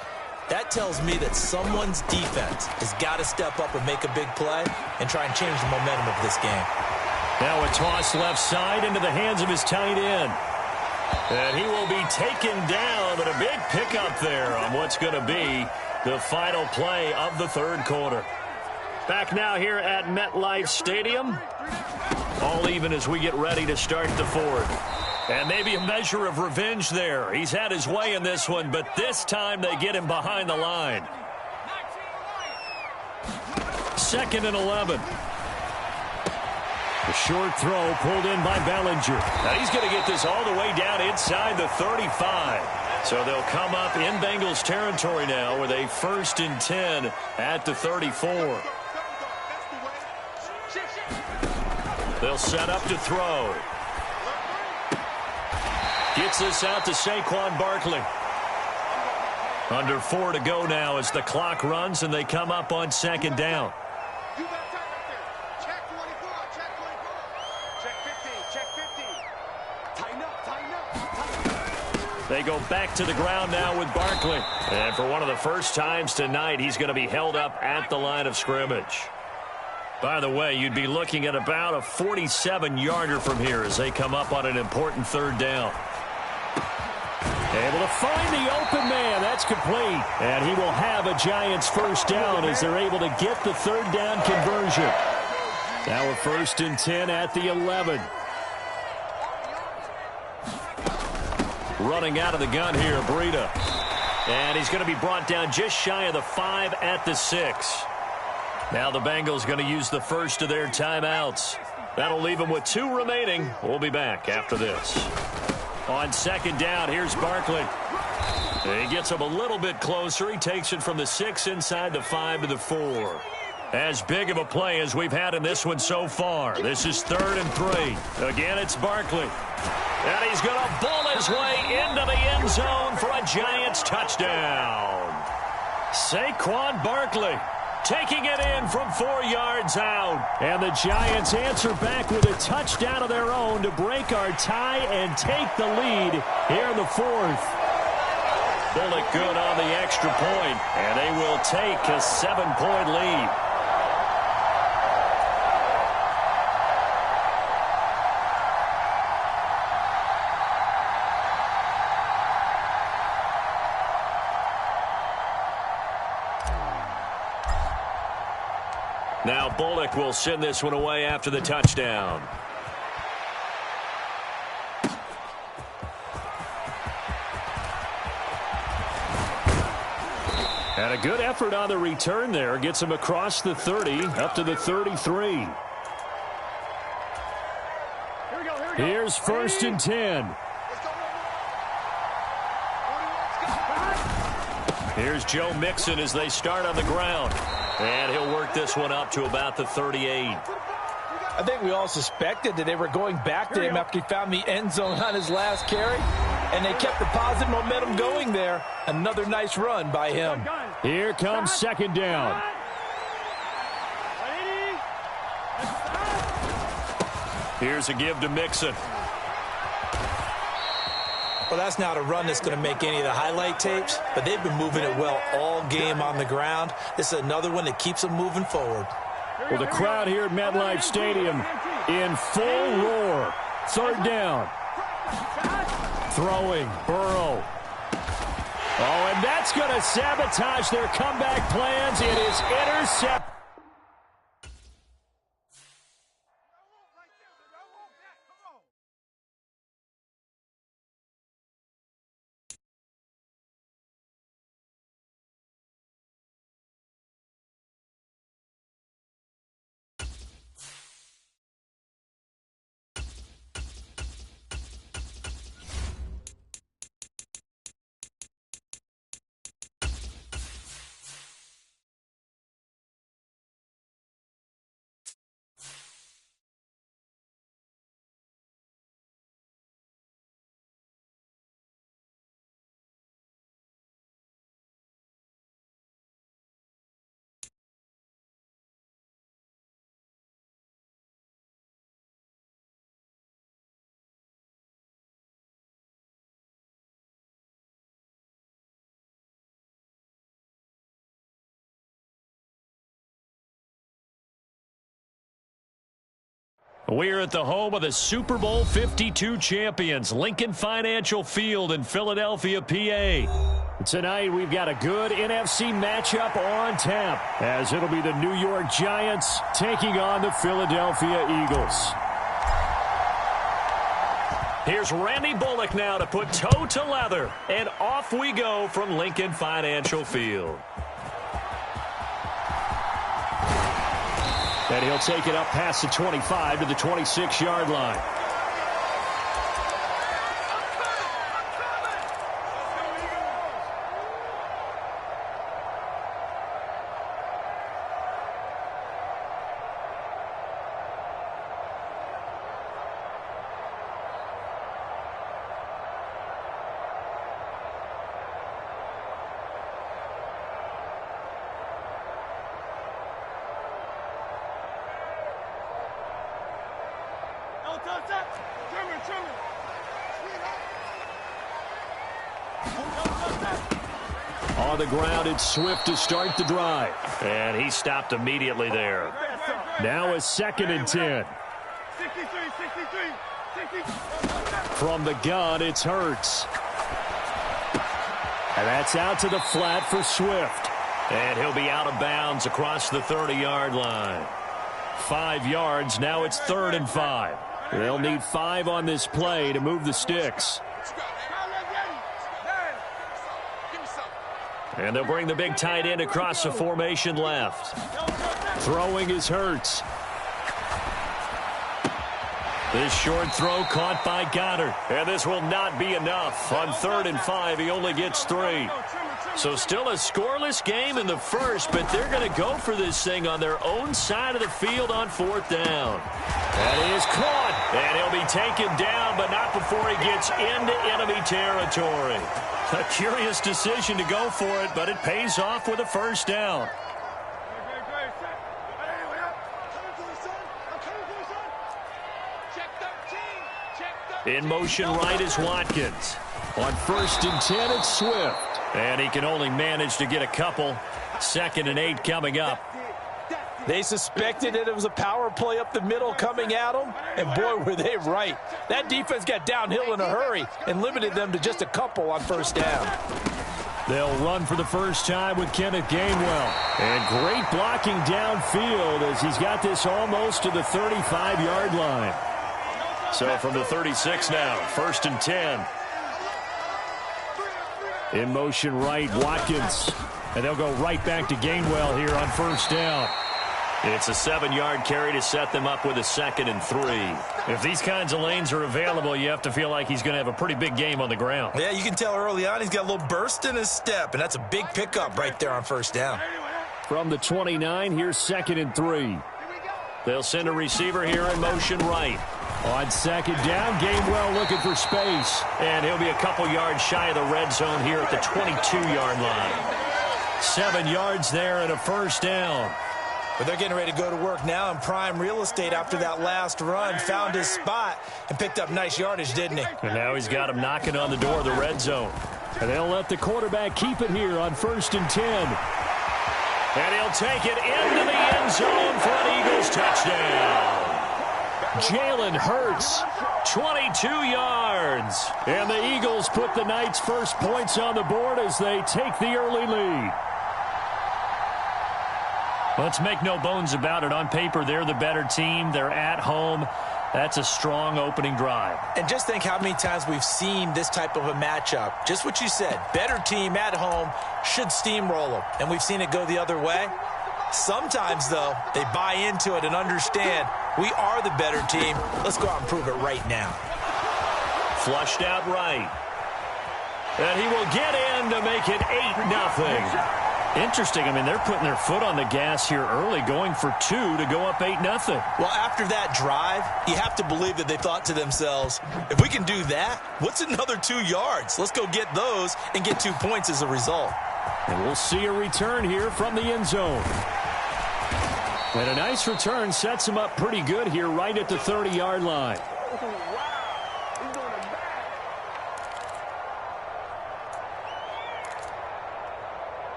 That tells me that someone's defense has got to step up and make a big play and try and change the momentum of this game. Now a toss left side into the hands of his tight end. And he will be taken down, but a big pickup there on what's going to be the final play of the 3rd quarter. Back now here at MetLife Stadium. All even as we get ready to start the fourth. And maybe a measure of revenge there. He's had his way in this one, but this time they get him behind the line. 2nd and 11. The short throw pulled in by Bellinger. Now he's going to get this all the way down inside the 35. So they'll come up in Bengals territory now with a 1st and 10 at the 34. They'll set up to throw. Gets this out to Saquon Barkley. Under 4 to go now as the clock runs and they come up on 2nd down. You got time right there. Check 24. Check 24. Check 15. Check 15. Tighten up. Tighten up. Tighten up. They go back to the ground now with Barkley. And for one of the first times tonight, he's going to be held up at the line of scrimmage. By the way, you'd be looking at about a 47-yarder from here as they come up on an important 3rd down. Able to find the open man. That's complete. And he will have a Giants 1st down as they're able to get the 3rd down conversion. Now a 1st and 10 at the 11. Running out of the gun here, Breida. And he's going to be brought down just shy of the 5 at the 6. Now the Bengals going to use the first of their timeouts. That'll leave them with 2 remaining. We'll be back after this. On 2nd down, here's Barkley. He gets him a little bit closer. He takes it from the 6 inside the 5 to the 4. As big of a play as we've had in this one so far. This is 3rd and 3. Again, it's Barkley. And he's going to bull his way into the end zone for a Giants touchdown. Saquon Barkley taking it in from 4 yards out. And the Giants answer back with a touchdown of their own to break our tie and take the lead here in the 4th. Bullock good on the extra point, and they will take a 7-point lead. Now Bullock will send this one away after the touchdown. And a good effort on the return there. Gets him across the 30, up to the 33. Here we go. Here's 1st and 10. Here's Joe Mixon as they start on the ground. And he'll work this one up to about the 38. I think we all suspected that they were going back to him after he found the end zone on his last carry. And they kept the positive momentum going there. Another nice run by him. Here comes 2nd down. Here's a give to Mixon. Well, that's not a run that's going to make any of the highlight tapes, but they've been moving it well all game on the ground. This is another one that keeps them moving forward. Well, the crowd here at MetLife Stadium in full roar. 3rd down. Throwing, Burrow. Oh, and that's going to sabotage their comeback plans. It is intercepted. We're at the home of the Super Bowl 52 champions, Lincoln Financial Field in Philadelphia, PA. Tonight, we've got a good NFC matchup on tap, as it'll be the New York Giants taking on the Philadelphia Eagles. Here's Randy Bullock now to put toe to leather. And off we go from Lincoln Financial Field. And he'll take it up past the 25 to the 26-yard line. On the ground, it's Swift to start the drive. And he stopped immediately there. Now a 2nd and 10. From the gun, it's Hurts. And that's out to the flat for Swift. And he'll be out of bounds across the 30-yard line. 5 yards, now it's 3rd and 5. They'll need 5 on this play to move the sticks. And they'll bring the big tight end across the formation left. Throwing is Hurts. This short throw caught by Goddard. And this will not be enough. On 3rd and 5, he only gets 3. So still a scoreless game in the first, but they're going to go for this thing on their own side of the field on 4th down. That is caught. And he'll be taken down, but not before he gets into enemy territory. A curious decision to go for it, but it pays off with a 1st down. In motion right is Watkins. On 1st and 10, it's Swift. And he can only manage to get a couple. 2nd and 8 coming up. They suspected that it was a power play up the middle coming at them, and boy, were they right. That defense got downhill in a hurry and limited them to just a couple on 1st down. They'll run for the first time with Kenneth Gainwell. And great blocking downfield as he's got this almost to the 35-yard line. So from the 36 now, 1st and 10. In motion right, Watkins. And they'll go right back to Gainwell here on 1st down. It's a 7-yard carry to set them up with a 2nd and 3. If these kinds of lanes are available, you have to feel like he's going to have a pretty big game on the ground. Yeah, you can tell early on he's got a little burst in his step, and that's a big pickup right there on 1st down. From the 29, here's 2nd and 3. They'll send a receiver here in motion right. On 2nd down, Gainwell looking for space. And he'll be a couple yards shy of the red zone here at the 22-yard line. 7 yards there and a 1st down. But they're getting ready to go to work now in prime real estate after that last run. Found his spot and picked up nice yardage, didn't he? And now he's got him knocking on the door of the red zone. And they'll let the quarterback keep it here on 1st and 10. And he'll take it into the end zone for an Eagles touchdown. Jalen Hurts, 22 yards. And the Eagles put the night's first points on the board as they take the early lead. Let's make no bones about it. On paper, they're the better team. They're at home. That's a strong opening drive. And just think how many times we've seen this type of a matchup. Just what you said. Better team at home should steamroll them. And we've seen it go the other way. Sometimes, though, they buy into it and understand we are the better team. Let's go out and prove it right now. Flushed out right. And he will get in to make it 8-0. Interesting. I mean, they're putting their foot on the gas here early, going for 2 to go up 8-0. Well, after that drive, you have to believe that they thought to themselves, if we can do that, what's another 2 yards? Let's go get those and get 2 points as a result. And we'll see a return here from the end zone. And a nice return sets him up pretty good here right at the 30-yard line.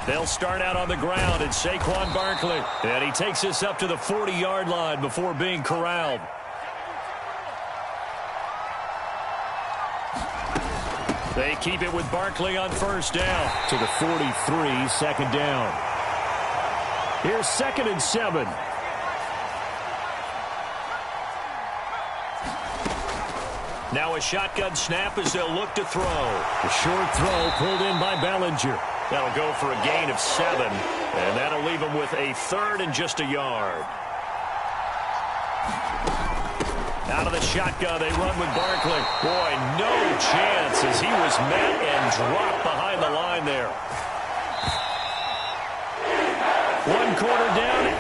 They'll start out on the ground. It's Saquon Barkley. And he takes this up to the 40-yard line before being corralled. They keep it with Barkley on first down. To the 43, second down. Here's 2nd and 7. Now a shotgun snap as they'll look to throw. The short throw pulled in by Bellinger. That'll go for a gain of 7, and that'll leave them with a 3rd and just a yard. Out of the shotgun, they run with Barkley. Boy, no chance as he was met and dropped behind the line there. 1 quarter down,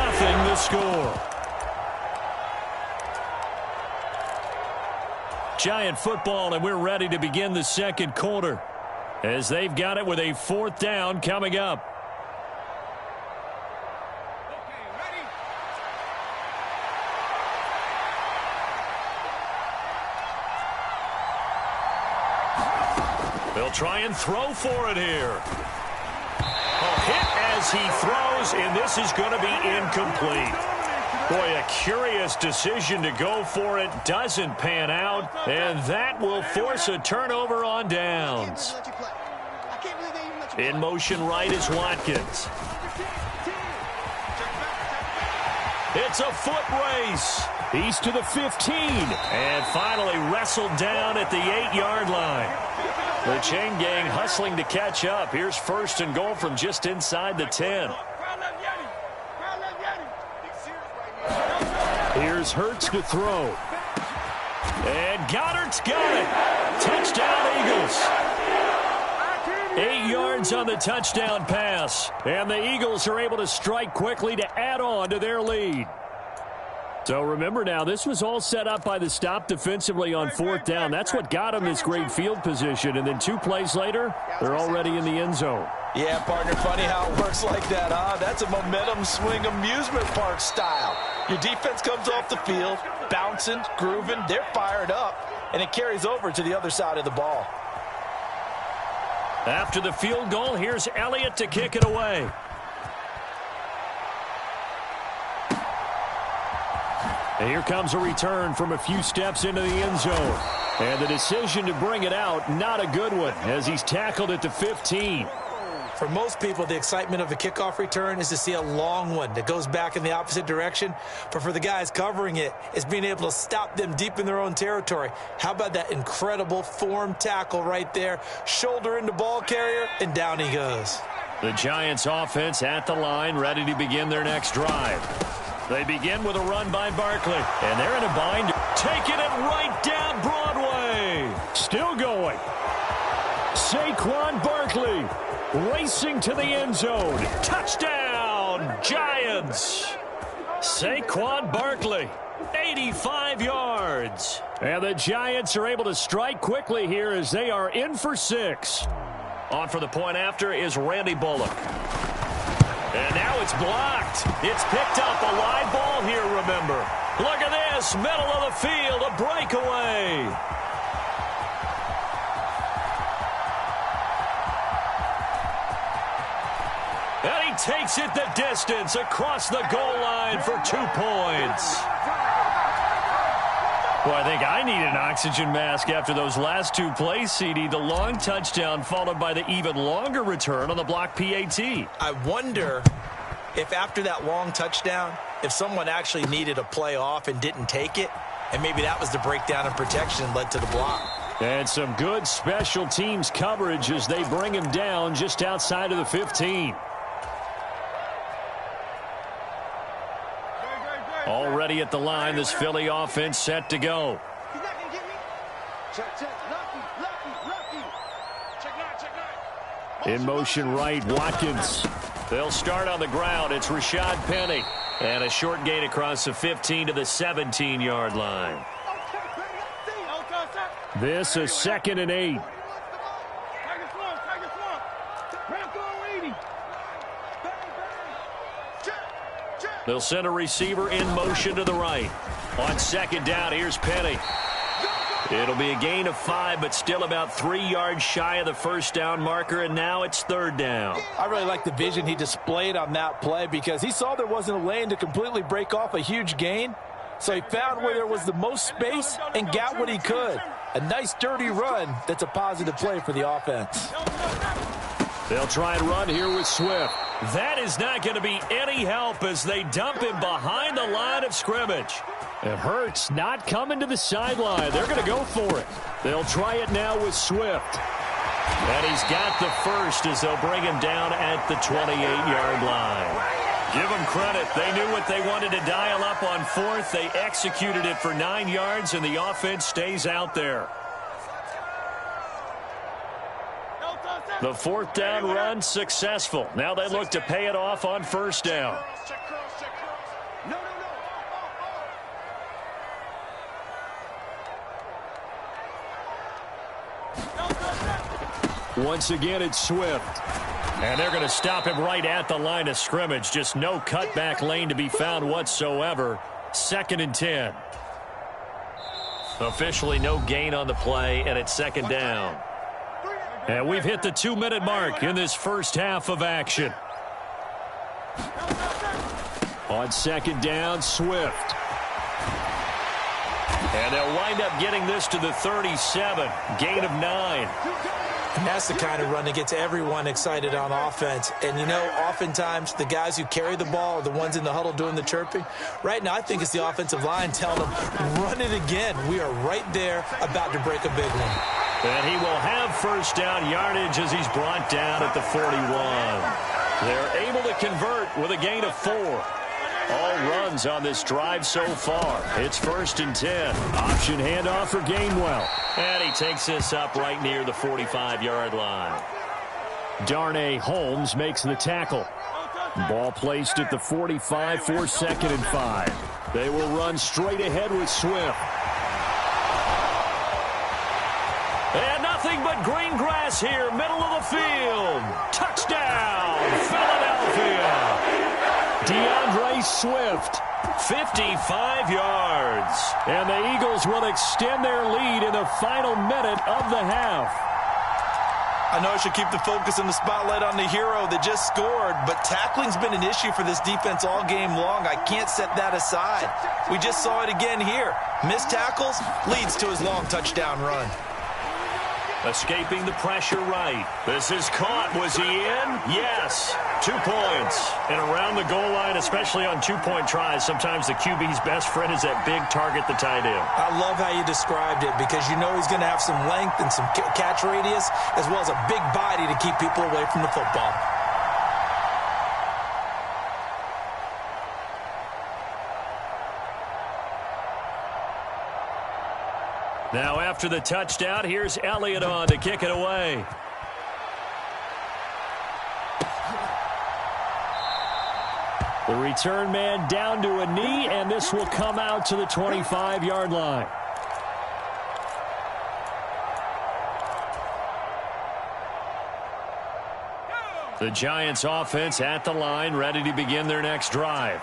8-0 the score. Giant football, and we're ready to begin the second quarter as they've got it with a 4th down coming up. They'll try and throw for it here. A hit as he throws, and this is going to be incomplete. Boy, a curious decision to go for it. Doesn't pan out, and that will force a turnover on downs. In motion right is Watkins. It's a foot race. He's to the 15, and finally wrestled down at the 8-yard line. The chain gang hustling to catch up. Here's 1st and goal from just inside the 10. Here's Hurts to throw. And Goddard's got it. Touchdown, Eagles. 8 yards on the touchdown pass. And the Eagles are able to strike quickly to add on to their lead. So remember now, this was all set up by the stop defensively on 4th down. That's what got them this great field position. And then 2 plays later, they're already in the end zone. Yeah, partner, funny how it works like that, huh? That's a momentum swing amusement park style. Your defense comes off the field, bouncing, grooving, they're fired up, and it carries over to the other side of the ball. After the field goal, here's Elliott to kick it away. And here comes a return from a few steps into the end zone. And the decision to bring it out, not a good one, as he's tackled at the 15. For most people, the excitement of a kickoff return is to see a long one that goes back in the opposite direction. But for the guys covering it, it's being able to stop them deep in their own territory. How about that incredible form tackle right there? Shoulder into ball carrier, and down he goes. The Giants offense at the line, ready to begin their next drive. They begin with a run by Barkley, and they're in a bind. Taking it right down Broadway. Still going. Saquon Barkley racing to the end zone. Touchdown, Giants. Saquon Barkley, 85 yards. And the Giants are able to strike quickly here as they are in for 6. On for the point after is Randy Bullock. And now it's blocked. It's picked up a live ball here, remember. Look at this, middle of the field, a breakaway. And he takes it the distance across the goal line for 2 points. Well, I think I need an oxygen mask after those last 2 plays, CD. The long touchdown followed by the even longer return on the block PAT. I wonder if after that long touchdown, if someone actually needed a play off and didn't take it, and maybe that was the breakdown in protection and led to the block. And some good special teams coverage as they bring him down just outside of the 15. Already at the line, this Philly offense set to go. In motion right, Watkins. They'll start on the ground. It's Rashad Penny. And a short gain across the 15 to the 17-yard line. This is 2nd and 8. They'll send a receiver in motion to the right. On 2nd down, here's Penny. It'll be a gain of 5, but still about 3 yards shy of the first down marker, and now it's 3rd down. I really like the vision he displayed on that play because he saw there wasn't a lane to completely break off a huge gain. So he found where there was the most space and got what he could. A nice dirty run that's a positive play for the offense. They'll try and run here with Swift. That is not going to be any help as they dump him behind the line of scrimmage. It hurts not coming to the sideline. They're going to go for it. They'll try it now with Swift. And he's got the first as they'll bring him down at the 28-yard line. Give them credit. They knew what they wanted to dial up on fourth. They executed it for 9 yards, and the offense stays out there. The fourth down run successful. Now they look to pay it off on first down. Once again, it's Swift. And they're going to stop him right at the line of scrimmage. Just no cutback lane to be found whatsoever. 2nd and 10. Officially no gain on the play, and it's 2nd down. And we've hit the 2-minute mark in this first half of action. On 2nd down, Swift. And they'll wind up getting this to the 37. Gain of 9. And that's the kind of run that gets everyone excited on offense. And, you know, oftentimes the guys who carry the ball are the ones in the huddle doing the chirping. Right now, I think it's the offensive line telling them, run it again. We are right there about to break a big one. And he will have first down yardage as he's brought down at the 41. They're able to convert with a gain of 4. All runs on this drive so far. It's 1st and 10. Option handoff for Gainwell. And he takes this up right near the 45-yard line. Darnay Holmes makes the tackle. Ball placed at the 45 for 2nd and 5. They will run straight ahead with Swift. And nothing but green grass here, middle of the field. Touchdown, Philadelphia. DeAndre Swift, 55 yards. And the Eagles will extend their lead in the final minute of the half. I know I should keep the focus and the spotlight on the hero that just scored, but tackling's been an issue for this defense all game long. I can't set that aside. We just saw it again here. Missed tackles leads to his long touchdown run. Escaping the pressure right. This is caught. Was he in? Yes. 2 points. And around the goal line, especially on 2-point tries, sometimes the QB's best friend is that big target, the tight end. I love how you described it because you know he's going to have some length and some catch radius as well as a big body to keep people away from the football. Now after the touchdown, here's Elliott on to kick it away. The return man down to a knee, and this will come out to the 25-yard line. The Giants offense at the line, ready to begin their next drive.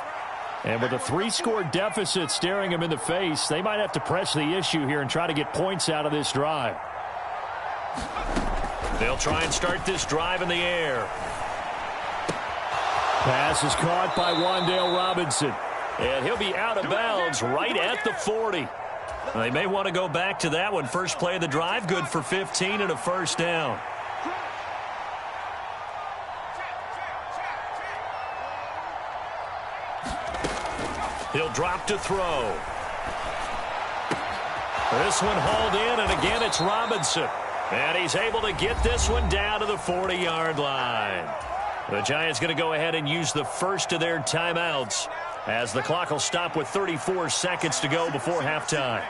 And with a 3-score deficit staring them in the face, they might have to press the issue here and try to get points out of this drive. They'll try and start this drive in the air. Pass is caught by Wan'Dale Robinson. And he'll be out of bounds right at the 40. They may want to go back to that one. First play of the drive, good for 15 and a first down. He'll drop to throw. This one hauled in, and again it's Robinson. And he's able to get this one down to the 40-yard line. The Giants going to go ahead and use the first of their timeouts as the clock will stop with 34 seconds to go before halftime.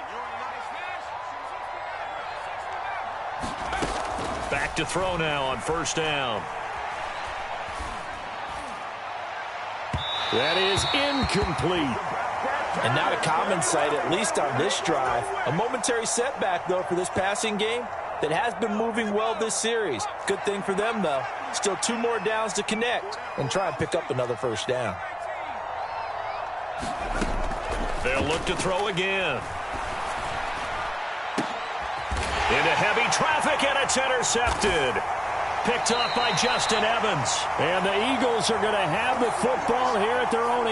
Back to throw now on first down. That is incomplete. And not a common sight, at least on this drive. A momentary setback, though, for this passing game that has been moving well this series. Good thing for them, though. Still 2 more downs to connect and try and pick up another first down. They'll look to throw again. Into heavy traffic, and it's intercepted. Picked off by Justin Evans. And the Eagles are going to have the football here at their own